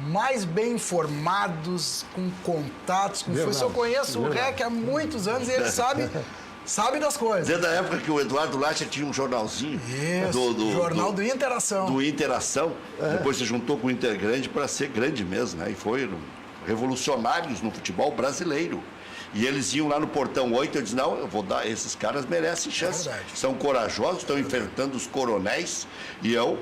S3: mais bem informados, com contatos, com isso. Eu conheço o Rec há muitos anos e ele sabe das coisas.
S1: Desde a época que o Eduardo Lacher tinha um jornalzinho.
S3: Isso, jornal do Interação.
S1: Do Interação. Depois se juntou com o Intergrande para ser grande mesmo, né? E foi revolucionários no futebol brasileiro. E eles iam lá no Portão 8, eu disse, não, eu vou dar, esses caras merecem chance. São corajosos, estão enfrentando os coronéis. E eu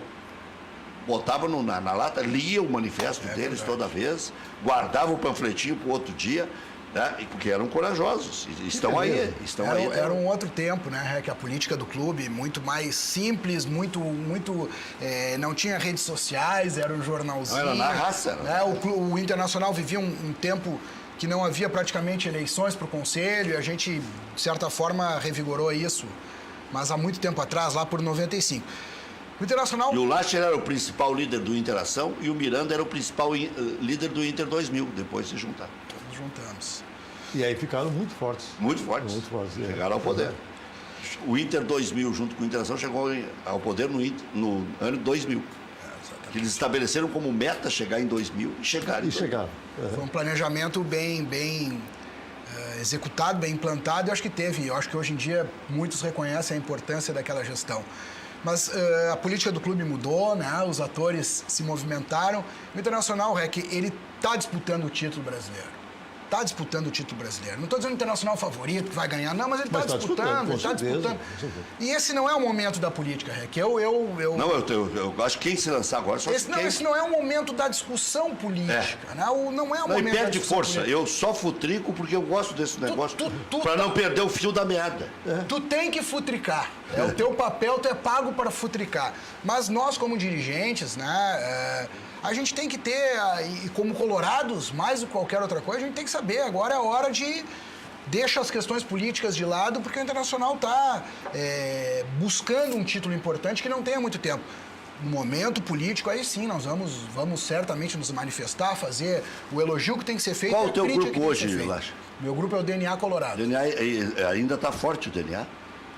S1: botava na lata, lia o manifesto deles toda vez, guardava o panfletinho para o outro dia, né? Porque eram corajosos. Estão aí.
S3: Era um outro tempo, né? Que a política do clube muito mais simples, muito não tinha redes sociais, era um jornalzinho.
S1: Não, era na raça.
S3: Né? O Internacional vivia um tempo que não havia praticamente eleições para o conselho, e a gente, de certa forma, revigorou isso, mas há muito tempo atrás, lá por 95. O Internacional...
S1: E o Lacher era o principal líder do Interação e o Miranda era o principal líder do Inter 2000, depois se juntaram.
S3: Todos juntamos.
S4: E aí ficaram muito fortes.
S1: Muito fortes. Chegaram ao poder. O Inter 2000, junto com o Interação, chegou ao poder no ano 2000. Que eles estabeleceram como meta chegar em 2000 e chegaram.
S3: Foi um planejamento bem executado, bem implantado. Eu acho que hoje em dia muitos reconhecem a importância daquela gestão. Mas a política do clube mudou, né? Os atores se movimentaram. O Internacional, Rec, ele está disputando o título brasileiro. está disputando o título brasileiro. Não estou dizendo que o Internacional é o favorito, que vai ganhar, não, mas ele está disputando, ele está disputando. E esse não é o momento da política, Rec.
S1: Não, eu acho que quem se lançar agora só
S3: esse não é o momento da discussão política, né? Não é o momento
S1: perde
S3: da discussão
S1: força.
S3: política.
S1: Eu só futrico porque eu gosto desse negócio para não perder o fio da meada.
S3: Tu tem que futricar. O teu papel, tu é pago para futricar. Mas nós, como dirigentes, né, a gente tem que ter, e como colorados, mais do que qualquer outra coisa, a gente tem que saber, agora é a hora de deixar as questões políticas de lado, porque o Internacional está buscando um título importante que não tem há muito tempo. No momento político, aí sim, nós vamos certamente nos manifestar, fazer o elogio que tem que ser feito.
S1: Qual o teu grupo hoje, Lacha?
S3: Meu grupo é o DNA Colorado.
S1: DNA ainda está forte o DNA?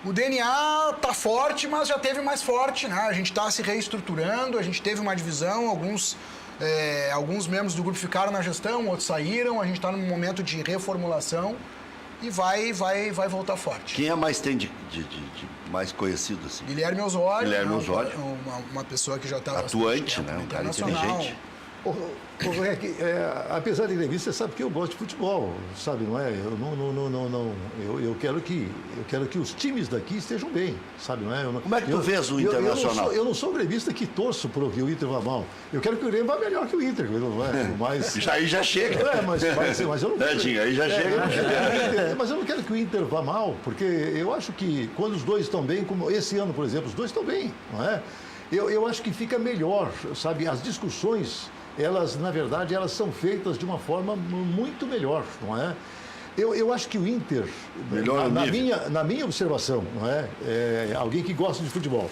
S3: O DNA tá forte, mas já teve mais forte, né? A gente está se reestruturando, a gente teve uma divisão, alguns membros do grupo ficaram na gestão, outros saíram, a gente está num momento de reformulação e vai voltar forte.
S1: Quem é mais tem de mais conhecido assim?
S3: Guilherme Osório.
S1: Guilherme Osório.
S3: Uma pessoa que já está
S1: atuante, né? Um cara inteligente.
S4: Apesar de entrevista, você sabe que eu gosto de futebol, sabe, não é? Eu quero que os times daqui estejam bem, sabe, não é?
S1: Como é que tu vês o Internacional?
S4: Eu não sou gremista que torço para que o Inter vá mal. Eu quero que o Grêmio vá melhor que o Inter, não é? Mas
S1: aí já chega.
S4: Mas eu não quero.
S1: Aí já chega.
S4: Mas eu não quero que o Inter vá mal, porque eu acho que quando os dois estão bem, como esse ano, por exemplo, os dois estão bem, não é? Eu acho que fica melhor, sabe? As discussões, elas, na verdade, elas são feitas de uma forma muito melhor, não é? Eu acho que o Inter, na minha observação, não é? Alguém que gosta de futebol,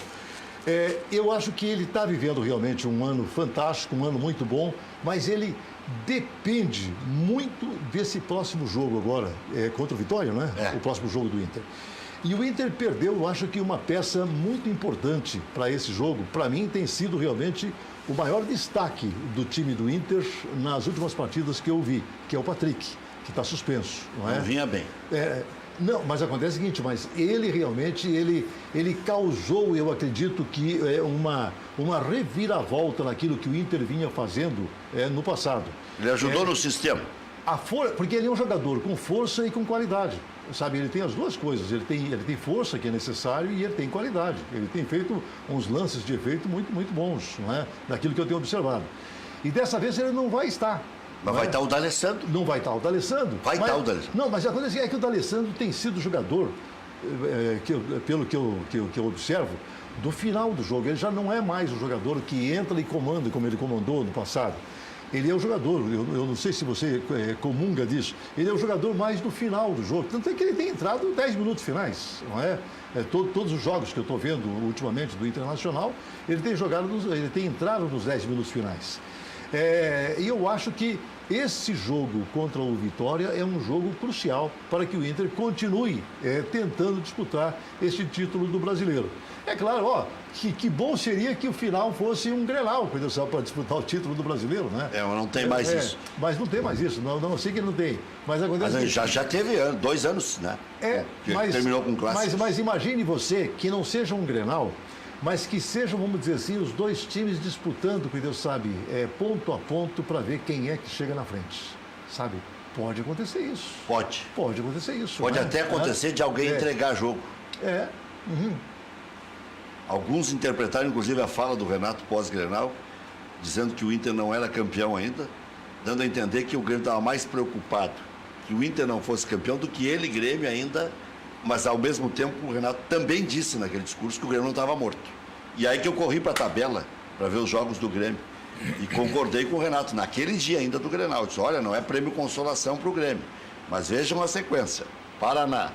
S4: eu acho que ele está vivendo realmente um ano fantástico, um ano muito bom, mas ele depende muito desse próximo jogo agora, contra o Vitória, não é? O próximo jogo do Inter. E o Inter perdeu, eu acho que uma peça muito importante para esse jogo. Para mim, tem sido realmente o maior destaque do time do Inter nas últimas partidas que eu vi, que é o Patrick, que está suspenso. Não
S1: vinha bem.
S4: Não, mas acontece o seguinte, mas ele realmente, ele causou, eu acredito, que uma reviravolta naquilo que o Inter vinha fazendo no passado.
S1: Ele ajudou no sistema.
S4: Porque ele é um jogador com força e com qualidade. Sabe, ele tem as duas coisas, ele tem força que é necessário e ele tem qualidade. Ele tem feito uns lances de efeito muito, muito bons, não é? Daquilo que eu tenho observado. E dessa vez ele não vai estar.
S1: Mas vai estar o D'Alessandro.
S4: Não vai estar o D'Alessandro.
S1: Vai estar o D'Alessandro.
S4: Não, mas a coisa é que o D'Alessandro tem sido jogador, pelo que eu observo, do final do jogo. Ele já não é mais o jogador que entra e comanda como ele comandou no passado. Ele é o jogador, eu não sei se você comunga disso, ele é o jogador mais do final do jogo. Tanto é que ele tem entrado 10 minutos finais, não é? Todos os jogos que eu estou vendo ultimamente do Internacional, ele tem entrado nos 10 minutos finais. E eu acho que esse jogo contra o Vitória é um jogo crucial para que o Inter continue tentando disputar esse título do Brasileiro. É claro, que bom seria que o final fosse um Grenal, para disputar o título do Brasileiro, né?
S1: Mas não tem mais isso.
S4: Mas não tem mais isso, não sei que não tem. Mas
S1: já teve 2 anos, né? Terminou com clássico.
S4: Mas imagine você que não seja um Grenal, mas que sejam, vamos dizer assim, os dois times disputando, que Deus sabe, ponto a ponto para ver quem é que chega na frente, sabe? Pode acontecer isso.
S1: Pode
S4: acontecer isso.
S1: Pode até acontecer de alguém entregar jogo.
S4: Uhum.
S1: Alguns interpretaram, inclusive, a fala do Renato pós-Grenal, dizendo que o Inter não era campeão ainda, dando a entender que o Grêmio estava mais preocupado que o Inter não fosse campeão do que ele, Grêmio, ainda. Mas, ao mesmo tempo, o Renato também disse naquele discurso que o Grêmio não estava morto. E aí que eu corri para a tabela para ver os jogos do Grêmio. E concordei com o Renato, naquele dia ainda do Grenal. Eu disse, olha, não é prêmio consolação para o Grêmio. Mas vejam a sequência. Paraná,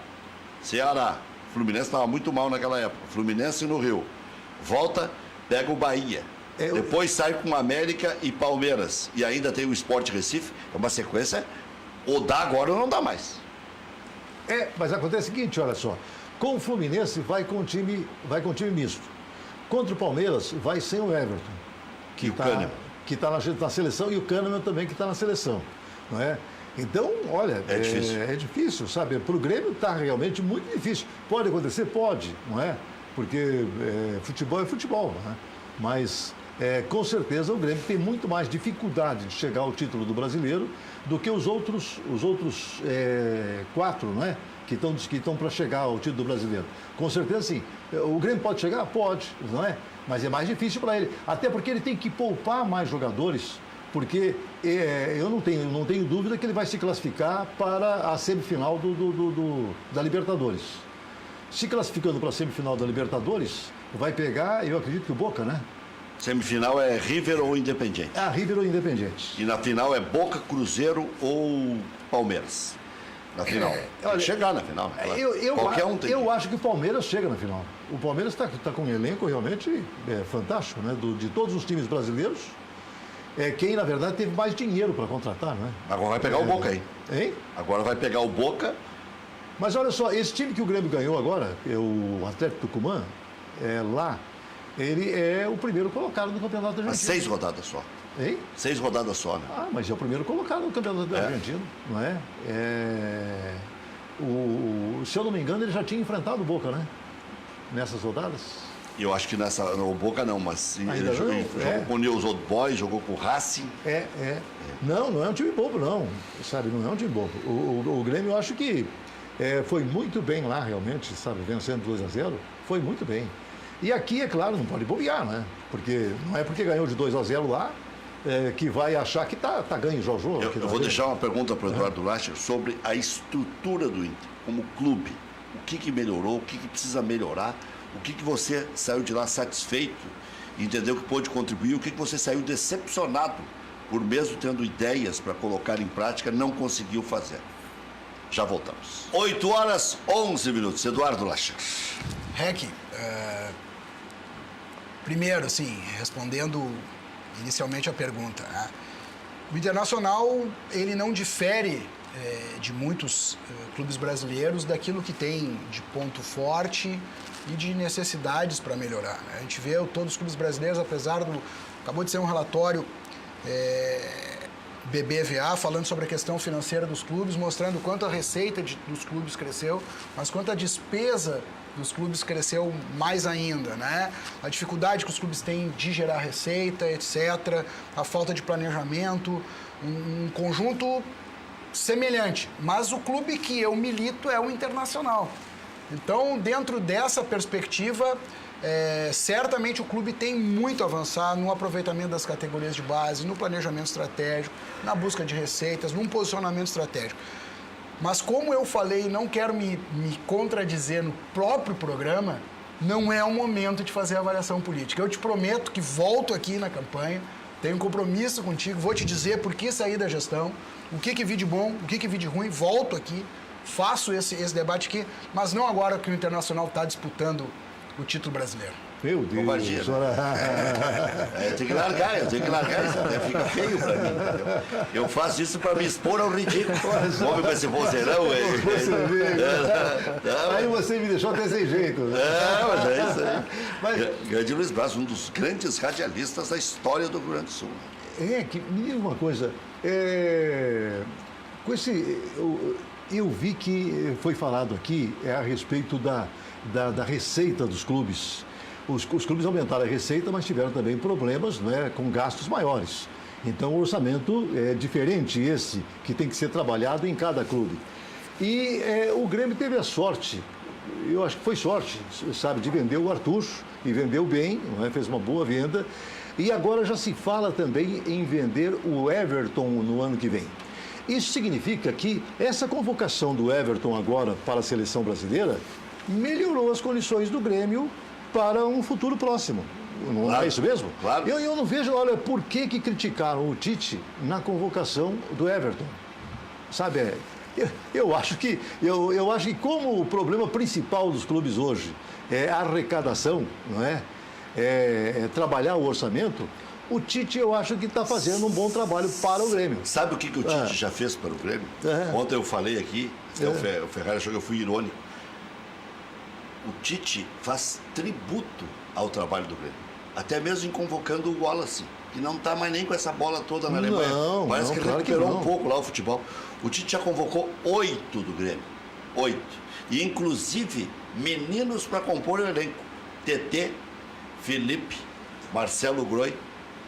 S1: Ceará, Fluminense estava muito mal naquela época. Fluminense no Rio. Volta, pega o Bahia. Depois sai com América e Palmeiras. E ainda tem o Sport Recife. É uma sequência, ou dá agora ou não dá mais.
S4: Mas acontece o seguinte, olha só. Com o Fluminense vai com time misto. Contra o Palmeiras vai sem o Everton. Que está na seleção, e o Kahneman também que está na seleção. Não é? Então, olha, é difícil, sabe? Para o Grêmio está realmente muito difícil. Pode acontecer? Pode, não é? Porque futebol é futebol, não é? Mas com certeza o Grêmio tem muito mais dificuldade de chegar ao título do Brasileiro do que os outros 4, não é? Que estão para chegar ao título do Brasileiro. Com certeza, sim. O Grêmio pode chegar? Pode, não é? Mas é mais difícil para ele. Até porque ele tem que poupar mais jogadores, porque eu não tenho dúvida que ele vai se classificar para a semifinal da Libertadores. Se classificando para a semifinal da Libertadores, vai pegar, eu acredito que o Boca, né?
S1: Semifinal é River ou Independiente.
S4: River ou Independiente.
S1: E na final é Boca, Cruzeiro ou Palmeiras. Na final. Tem que chegar na final. Claro. Qualquer um tem.
S4: Eu acho que o Palmeiras chega na final. O Palmeiras está com um elenco realmente fantástico, né? De todos os times brasileiros, quem na verdade teve mais dinheiro para contratar, né?
S1: Agora vai pegar o Boca aí.
S4: Hein?
S1: Agora vai pegar o Boca.
S4: Mas olha só, esse time que o Grêmio ganhou agora, o Atlético Tucumã, lá, ele é o primeiro colocado no Campeonato Argentino.
S1: Mas 6 rodadas só.
S4: Hein?
S1: 6 rodadas só, né?
S4: Mas é o primeiro colocado no Campeonato Argentino, não é? Se eu não me engano, ele já tinha enfrentado o Boca, né? Nessas rodadas.
S1: Eu acho que o Boca não, mas
S4: Ainda
S1: ele
S4: não?
S1: jogou com o News Old Boys, jogou com o Racing.
S4: Não é um time bobo, não. Sabe, não é um time bobo. O Grêmio, eu acho que foi muito bem lá, realmente, sabe? Vencendo 2-0, foi muito bem. E aqui, é claro, não pode bobear, né? Porque não é porque ganhou de 2-0 lá que vai achar que tá ganho já o jogo.
S1: Eu vou deixar uma pergunta para o Eduardo Lacher sobre a estrutura do Inter, como clube. O que melhorou, o que precisa melhorar, o que você saiu de lá satisfeito, entendeu que pôde contribuir, o que você saiu decepcionado por mesmo tendo ideias para colocar em prática, não conseguiu fazer. Já voltamos. 8h11. Eduardo Lacher.
S3: Rec, primeiro, assim, respondendo inicialmente a pergunta, né? O Internacional, ele não difere de muitos clubes brasileiros daquilo que tem de ponto forte e de necessidades para melhorar, né? A gente vê todos os clubes brasileiros, apesar do... Acabou de ser um relatório BBVA falando sobre a questão financeira dos clubes, mostrando quanto a receita dos clubes cresceu, mas quanto a despesa dos clubes cresceu mais ainda, né? A dificuldade que os clubes têm de gerar receita, etc., a falta de planejamento, um conjunto semelhante. Mas o clube que eu milito é o Internacional. Então, dentro dessa perspectiva, certamente o clube tem muito a avançar no aproveitamento das categorias de base, no planejamento estratégico, na busca de receitas, num posicionamento estratégico. Mas como eu falei, não quero me contradizer no próprio programa, não é o momento de fazer avaliação política. Eu te prometo que volto aqui na campanha, tenho um compromisso contigo, vou te dizer por que sair da gestão, o que vi de bom, o que vi de ruim, volto aqui, faço esse debate aqui, mas não agora que o Internacional está disputando o título brasileiro.
S4: Meu Deus.
S1: Covardia. Eu tenho que largar isso, até fica feio pra mim, entendeu? Eu faço isso pra me expor ao ridículo. Homem com esse vozeirão.
S4: Aí você me deixou até sem jeito.
S1: Mas é isso aí. Grande Luiz Braz, um dos grandes radialistas da história do Rio Grande do Sul.
S4: Que me diga uma coisa. Com esse... Eu vi que foi falado aqui a respeito da receita dos clubes. Os clubes aumentaram a receita, mas tiveram também problemas, né, com gastos maiores. Então, o orçamento é diferente esse, que tem que ser trabalhado em cada clube. E o Grêmio teve a sorte, eu acho que foi sorte, sabe, de vender o Arthur, e vendeu bem, né, fez uma boa venda. E agora já se fala também em vender o Everton no ano que vem. Isso significa que essa convocação do Everton agora para a seleção brasileira melhorou as condições do Grêmio para um futuro próximo. Não
S1: claro,
S4: é isso mesmo?
S1: Claro.
S4: Eu não vejo, olha, por que criticaram o Tite na convocação do Everton? Sabe, eu acho que como o problema principal dos clubes hoje é a arrecadação, não é? É trabalhar o orçamento, o Tite eu acho que está fazendo um bom trabalho para o Grêmio.
S1: Sabe o que o Tite já fez para o Grêmio? Ontem eu falei aqui, o Ferrari achou que eu fui irônico. O Tite faz tributo ao trabalho do Grêmio. Até mesmo em convocando o Wallace, que não está mais nem com essa bola toda na Alemanha. Parece que ele recuperou um pouco lá o futebol. O Tite já convocou 8 do Grêmio. 8. E inclusive meninos para compor o elenco. TT, Felipe, Marcelo Groi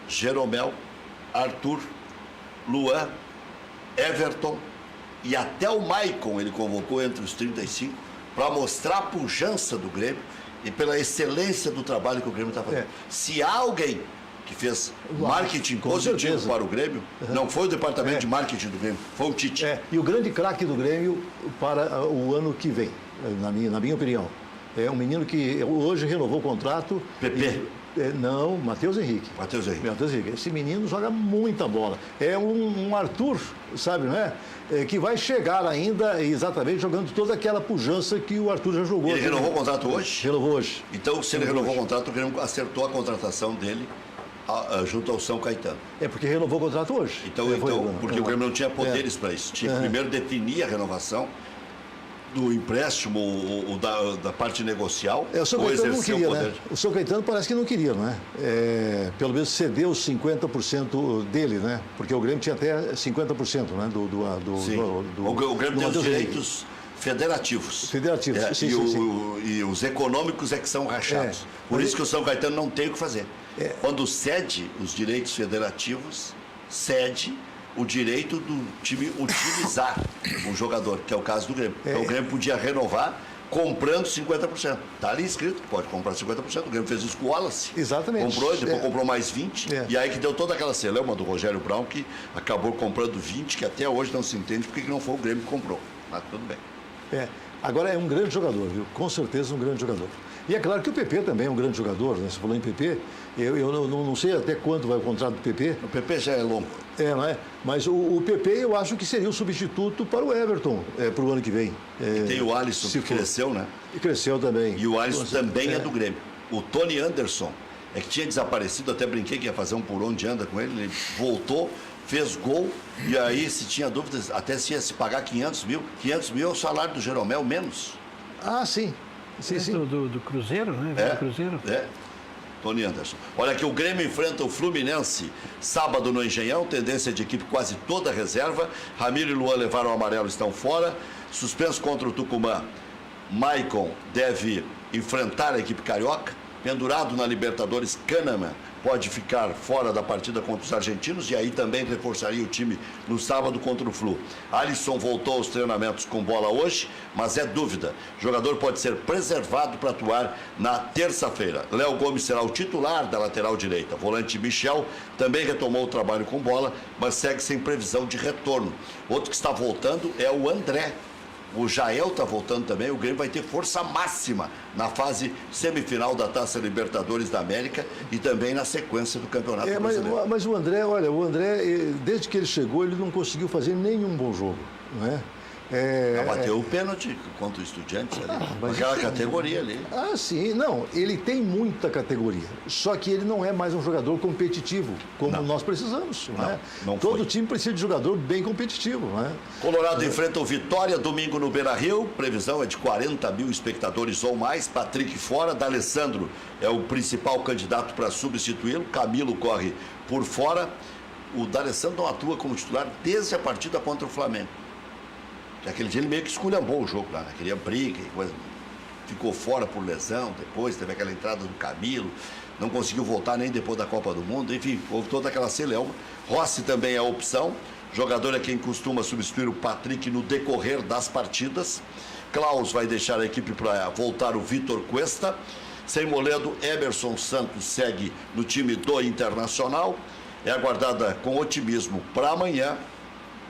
S1: Jeromel, Arthur, Luan, Everton e até o Maicon ele convocou entre os 35 para mostrar a pujança do Grêmio e pela excelência do trabalho que o Grêmio está fazendo. Se há alguém que fez marketing positivo para o Grêmio, não foi o departamento de marketing do Grêmio, foi o Tite.
S4: E o grande craque do Grêmio para o ano que vem, na minha opinião. É um menino que hoje renovou o contrato.
S1: PP.
S4: Não, Matheus Henrique.
S1: Matheus Henrique.
S4: Esse menino joga muita bola. É um Arthur, sabe, não é? Que vai chegar ainda exatamente jogando toda aquela pujança que o Arthur já jogou.
S1: Ele renovou o contrato hoje?
S4: Renovou hoje.
S1: Então, se ele renovou o contrato, o Grêmio acertou a contratação dele junto ao São Caetano.
S4: Porque renovou o contrato hoje.
S1: Porque o Grêmio não tinha poderes para isso. Tinha que primeiro definir a renovação do empréstimo ou da parte negocial.
S4: O São Caetano não queria, né? O São Caetano parece que não queria, não é? Pelo menos cedeu os 50% dele, né? Porque o Grêmio tinha até 50%, né?
S1: O Grêmio tem os direitos federativos. E os econômicos é que são rachados. Por isso que o São Caetano não tem o que fazer. Quando cede os direitos federativos, cede o direito do time utilizar o jogador, que é o caso do Grêmio. Então o Grêmio podia renovar comprando 50%. Está ali escrito que pode comprar 50%. O Grêmio fez isso com o Wallace.
S4: Exatamente.
S1: Comprou, depois comprou mais 20%. E aí que deu toda aquela celeuma do Rogério Brown, que acabou comprando 20%, que até hoje não se entende porque que não foi o Grêmio que comprou. Mas tudo bem.
S4: Agora é um grande jogador, viu? Com certeza um grande jogador. E é claro que o PP também é um grande jogador, né? Você falou em PP, eu não sei até quanto vai o contrato do PP.
S1: O PP já é longo.
S4: Não é? Mas o PP eu acho que seria o substituto para o Everton para o ano que vem.
S1: E tem o Alisson que cresceu, né?
S4: E cresceu também.
S1: E o Alisson também é do Grêmio. O Tony Anderson é que tinha desaparecido, até brinquei que ia fazer um por onde anda com ele voltou, fez gol, e aí se tinha dúvidas, até se ia se pagar 500 mil. 500 mil é o salário do Jeromel menos.
S4: Sim. Sim.
S2: Do Cruzeiro, né? Cruzeiro.
S1: Tony Anderson. Olha que o Grêmio enfrenta o Fluminense sábado no Engenhão, tendência de equipe quase toda reserva. Ramiro e Luan levaram o amarelo, estão fora. Suspenso contra o Tucumã. Maicon deve enfrentar a equipe carioca. Pendurado na Libertadores, Kahneman pode ficar fora da partida contra os argentinos e aí também reforçaria o time no sábado contra o Flu. Alisson voltou aos treinamentos com bola hoje, mas é dúvida. O jogador pode ser preservado para atuar na terça-feira. Léo Gomes será o titular da lateral direita. Volante Michel também retomou o trabalho com bola, mas segue sem previsão de retorno. Outro que está voltando é o André. O Jael está voltando também, o Grêmio vai ter força máxima na fase semifinal da Taça Libertadores da América e também na sequência do Campeonato Brasileiro.
S4: Mas o André, desde que ele chegou, ele não conseguiu fazer nenhum bom jogo, não é?
S1: Bateu o pênalti contra o Estudiantes ali, aquela categoria ali.
S4: Sim, não, ele tem muita categoria, só que ele não é mais um jogador competitivo, como nós precisamos. Todo time precisa de jogador bem competitivo.
S1: Colorado enfrenta o Vitória domingo no Beira-Rio, previsão é de 40 mil espectadores ou mais. Patrick fora, D'Alessandro é o principal candidato para substituí-lo, Camilo corre por fora. O D'Alessandro não atua como titular desde a partida contra o Flamengo. Aquele dia ele meio que esculhambou o jogo lá, né? Queria briga e coisa. Ficou fora por lesão, depois teve aquela entrada do Camilo, não conseguiu voltar nem depois da Copa do Mundo, enfim, houve toda aquela celeuma. Rossi também é a opção, jogador é quem costuma substituir o Patrick no decorrer das partidas. Klaus vai deixar a equipe para voltar o Vitor Cuesta. Sem Moledo, Emerson Santos segue no time do Internacional. É aguardada com otimismo para amanhã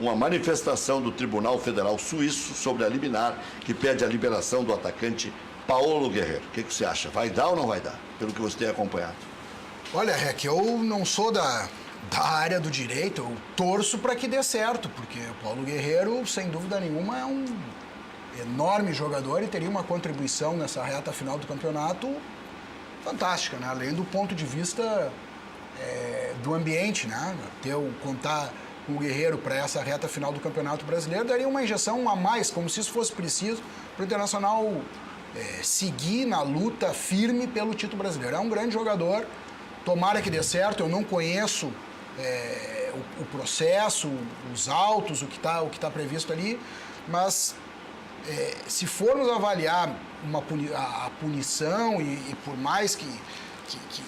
S1: uma manifestação do Tribunal Federal Suíço sobre a liminar que pede a liberação do atacante Paulo Guerreiro. O que você acha? Vai dar ou não vai dar? Pelo que você tem acompanhado.
S3: Olha, Rec, eu não sou da área do direito, eu torço para que dê certo, porque o Paulo Guerreiro, sem dúvida nenhuma, é um enorme jogador e teria uma contribuição nessa reta final do campeonato fantástica, né? Além do ponto de vista do ambiente, né? Contar com o Guerreiro para essa reta final do Campeonato Brasileiro daria uma injeção a mais, como se isso fosse preciso para o Internacional seguir na luta firme pelo título brasileiro. É um grande jogador, tomara que dê certo. Eu não conheço o processo, os autos, o que tá previsto ali, mas se formos avaliar a punição e por mais que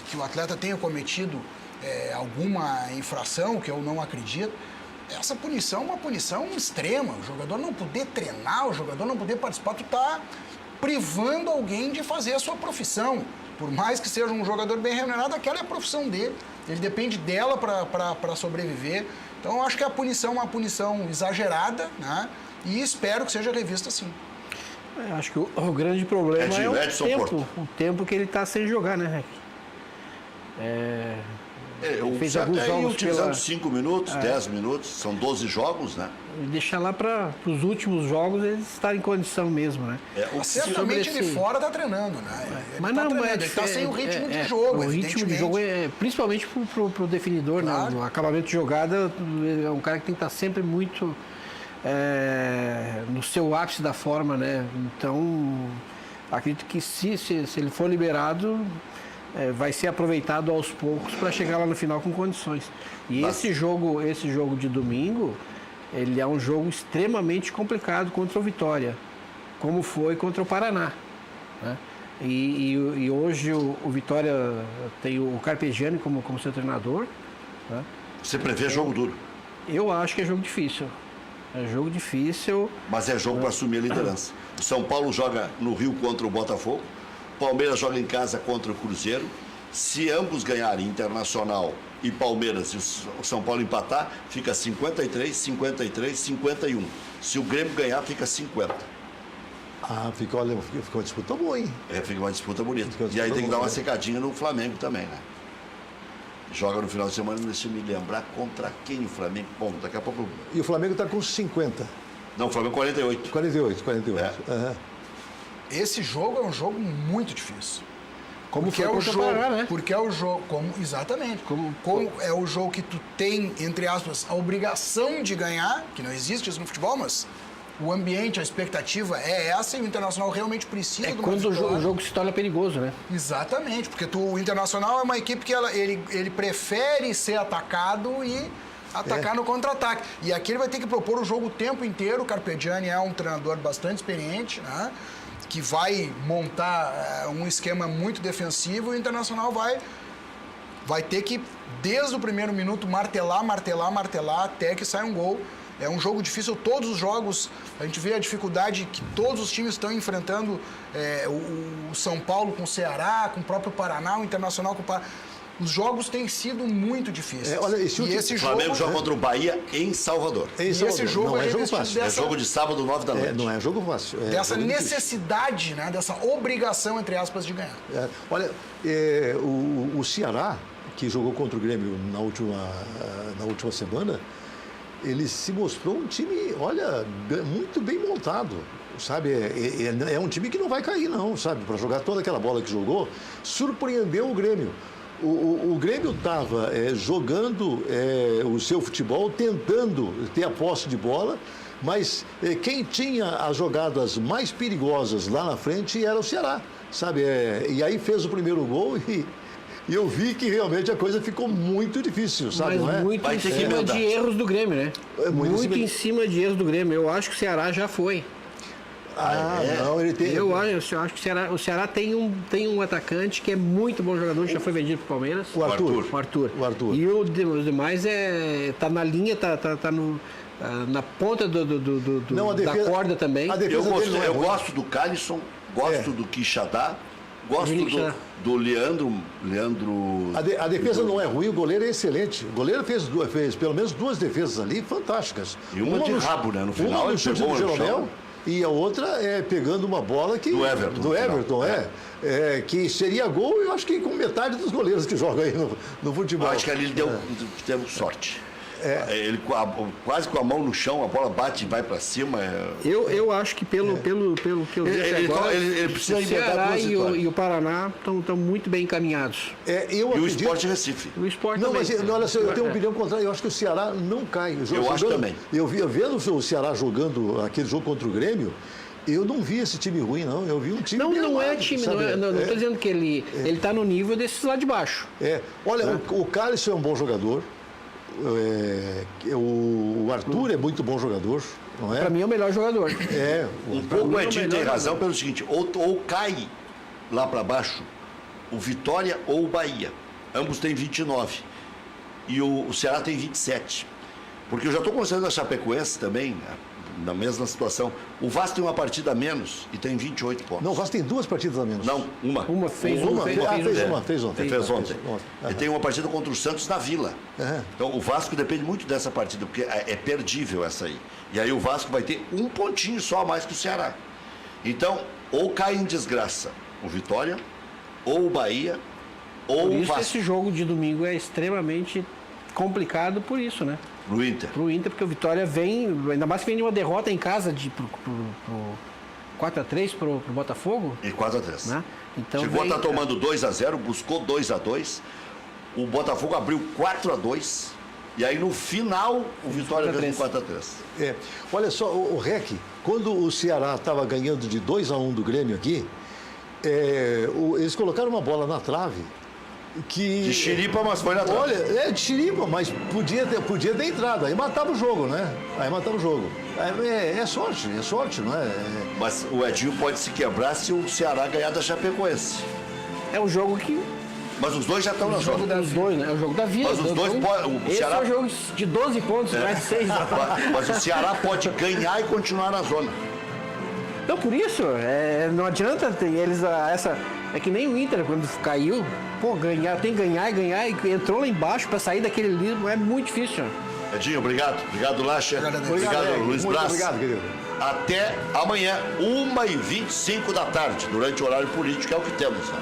S3: que o atleta tenha cometido alguma infração, que eu não acredito, essa punição é uma punição extrema. O jogador não poder treinar, o jogador não poder participar, tu tá privando alguém de fazer a sua profissão. Por mais que seja um jogador bem remunerado, aquela é a profissão dele. Ele depende dela para sobreviver. Então, eu acho que a punição é uma punição exagerada, né? E espero que seja revista assim.
S2: Acho que o grande problema é o tempo que ele está sem jogar, né,
S1: fez alguns jogos utilizando 5 minutos, 10 minutos, são 12 jogos, né?
S2: E deixar lá para os últimos jogos eles estarem em condição mesmo, né?
S3: Certamente ele fora está treinando, né?
S2: Mas não,
S3: ele está sem o ritmo de jogo.
S2: O ritmo de jogo principalmente para o definidor, claro. Né? O acabamento de jogada é um cara que tem que estar sempre muito no seu ápice da forma, né? Então, acredito que se ele for liberado, vai ser aproveitado aos poucos para chegar lá no final com condições. E esse jogo de domingo, ele é um jogo extremamente complicado contra o Vitória, como foi contra o Paraná, né? E hoje o Vitória tem o Carpegiani como seu treinador, né?
S1: Você prevê jogo duro?
S2: Eu acho que é jogo difícil. É jogo difícil.
S1: Mas é jogo para assumir a liderança. O São Paulo joga no Rio contra o Botafogo. Palmeiras joga em casa contra o Cruzeiro. Se ambos ganharem, Internacional e Palmeiras, e o São Paulo empatar, fica 53, 53, 51. Se o Grêmio ganhar, fica 50.
S4: Fica uma disputa boa, hein?
S1: Fica uma disputa bonita. E aí tem que dar uma secadinha no Flamengo também, né? Joga no final de semana, deixa eu me lembrar contra quem o Flamengo. Bom, daqui a pouco.
S4: E o Flamengo está com 50.
S1: Não, o Flamengo 48.
S4: 48. Uhum.
S3: Esse jogo é um jogo muito difícil.
S2: Como porque é o jogo, Paraná, né?
S3: Porque é o jogo, exatamente. Como é o jogo que tu tem, entre aspas, a obrigação de ganhar, que não existe isso no futebol, mas o ambiente, a expectativa é essa e o Internacional realmente precisa
S2: do quando o jogo se torna perigoso, né?
S3: Exatamente, porque o Internacional é uma equipe que ele prefere ser atacado e atacar no contra-ataque. E aqui ele vai ter que propor o jogo o tempo inteiro. O Carpegiani é um treinador bastante experiente, né? Que vai montar um esquema muito defensivo e o Internacional vai ter que, desde o primeiro minuto, martelar até que saia um gol. É um jogo difícil, todos os jogos, a gente vê a dificuldade que todos os times estão enfrentando, o São Paulo com o Ceará, com o próprio Paraná, o Internacional com o Paraná. Os jogos têm sido muito difíceis.
S1: O Flamengo joga contra o Bahia em Salvador.
S3: Esse jogo
S4: não é jogo fácil.
S1: É jogo de sábado, 9 da noite.
S4: Não é jogo fácil.
S3: Dessa necessidade, né, dessa obrigação, entre aspas, de ganhar.
S4: O Ceará, que jogou contra o Grêmio na última semana, ele se mostrou um time, muito bem montado. Sabe, é um time que não vai cair, não, sabe? Para jogar toda aquela bola que jogou, surpreendeu o Grêmio. O Grêmio estava jogando o seu futebol, tentando ter a posse de bola, mas quem tinha as jogadas mais perigosas lá na frente era o Ceará, sabe? E aí fez o primeiro gol e eu vi que realmente a coisa ficou muito difícil, sabe?
S2: Mas muito em cima de erros do Grêmio, né? Muito em cima de erros do Grêmio. Eu acho que o Ceará já foi.
S4: Não, ele tem.
S2: Eu acho que o Ceará tem um atacante que é muito bom jogador, já foi vendido para o Palmeiras.
S4: O Arthur.
S2: E os demais tá na linha, tá na ponta da corda também.
S1: Eu gosto do Calisson, gosto do Quixadá, gosto do Leandro.
S4: A defesa não é ruim, o goleiro é excelente. O goleiro fez pelo menos 2 defesas ali fantásticas.
S1: E uma de rabo, né? No final ele
S4: chute do Jeromel. E a outra pegando uma bola que...
S1: Do Everton,
S4: que seria gol, eu acho que com metade dos goleiros que jogam aí no futebol.
S1: Eu acho que ali ele teve sorte. Ele quase com a mão no chão, a bola bate e vai para cima.
S2: Eu acho que pelo que eu vi agora,
S1: ele precisa
S2: o Ceará e o Paraná estão muito bem encaminhados.
S1: E o Sport Recife.
S2: O Sport
S4: não,
S2: também.
S4: Mas olha só, eu tenho uma opinião contrária. Eu acho que o Ceará não cai.
S1: Eu acho também.
S4: Eu vendo o Ceará jogando aquele jogo contra o Grêmio, eu não vi esse time ruim, não. Eu vi um time
S2: não é time, não estou dizendo que ele está no nível desses lá de baixo.
S4: Olha, o Calisson é um bom jogador. O Arthur é muito bom jogador, não é?
S2: Para mim é o melhor jogador.
S1: Um pouco o Edinho tem razão pelo seguinte, ou cai lá para baixo o Vitória ou o Bahia. Ambos têm 29. E o Ceará tem 27. Porque eu já estou considerando a Chapecoense também, na mesma situação. O Vasco tem uma partida a menos e tem 28 pontos.
S4: Não, o Vasco tem 2 partidas a menos.
S1: Não, uma.
S2: Uma fez
S4: Uma,
S2: fez
S4: fez ontem.
S1: Fez ontem.
S4: Aham.
S1: E tem uma partida contra o Santos na Vila.
S4: Aham.
S1: Então o Vasco depende muito dessa partida, porque é perdível essa aí. E aí o Vasco vai ter um pontinho só a mais que o Ceará. Então, ou cai em desgraça o Vitória, ou o Bahia, ou
S2: Por
S1: o
S2: isso
S1: Vasco.
S2: esse jogo de domingo é extremamente complicado por isso, né?
S1: Pro Inter.
S2: Pro Inter, porque o Vitória vem, ainda mais que vem de uma derrota em casa pro 4-3 pro Botafogo,
S1: E 4-3.
S2: né? Então
S1: Chegou a
S2: vem,
S1: estar tomando 2-0, buscou 2-2. O Botafogo abriu 4-2. E aí no final o Vitória fez um 4-3.
S4: É. Olha só, o REC, quando o Ceará estava ganhando de 2-1 do Grêmio aqui, eles colocaram uma bola na trave que...
S1: De chiripa, mas foi na trave.
S4: Olha, de chiripa, mas podia ter entrado. Aí matava o jogo, né? É sorte, não é?
S1: Mas o Edinho pode se quebrar se o Ceará ganhar da Chapecoense.
S2: é um jogo que
S1: Mas os dois já estão na zona.
S2: os dois, né? É o jogo da vida.
S1: Mas os dois podem. O
S2: Esse
S1: Ceará,
S2: é um jogo de 12 pontos, mais de 6.
S1: mas o Ceará pode ganhar e continuar na zona.
S2: Então, por isso, não adianta ter eles é que nem o Inter, quando caiu, pô, tem que ganhar e entrou lá embaixo para sair daquele livro, é muito difícil.
S1: Edinho, obrigado. Obrigado, Lacha.
S3: Obrigado,
S1: Luiz
S4: Muito
S1: Braz.
S4: obrigado, querido.
S1: Até amanhã, 1h25 da tarde, durante o horário político, é o que temos. Né?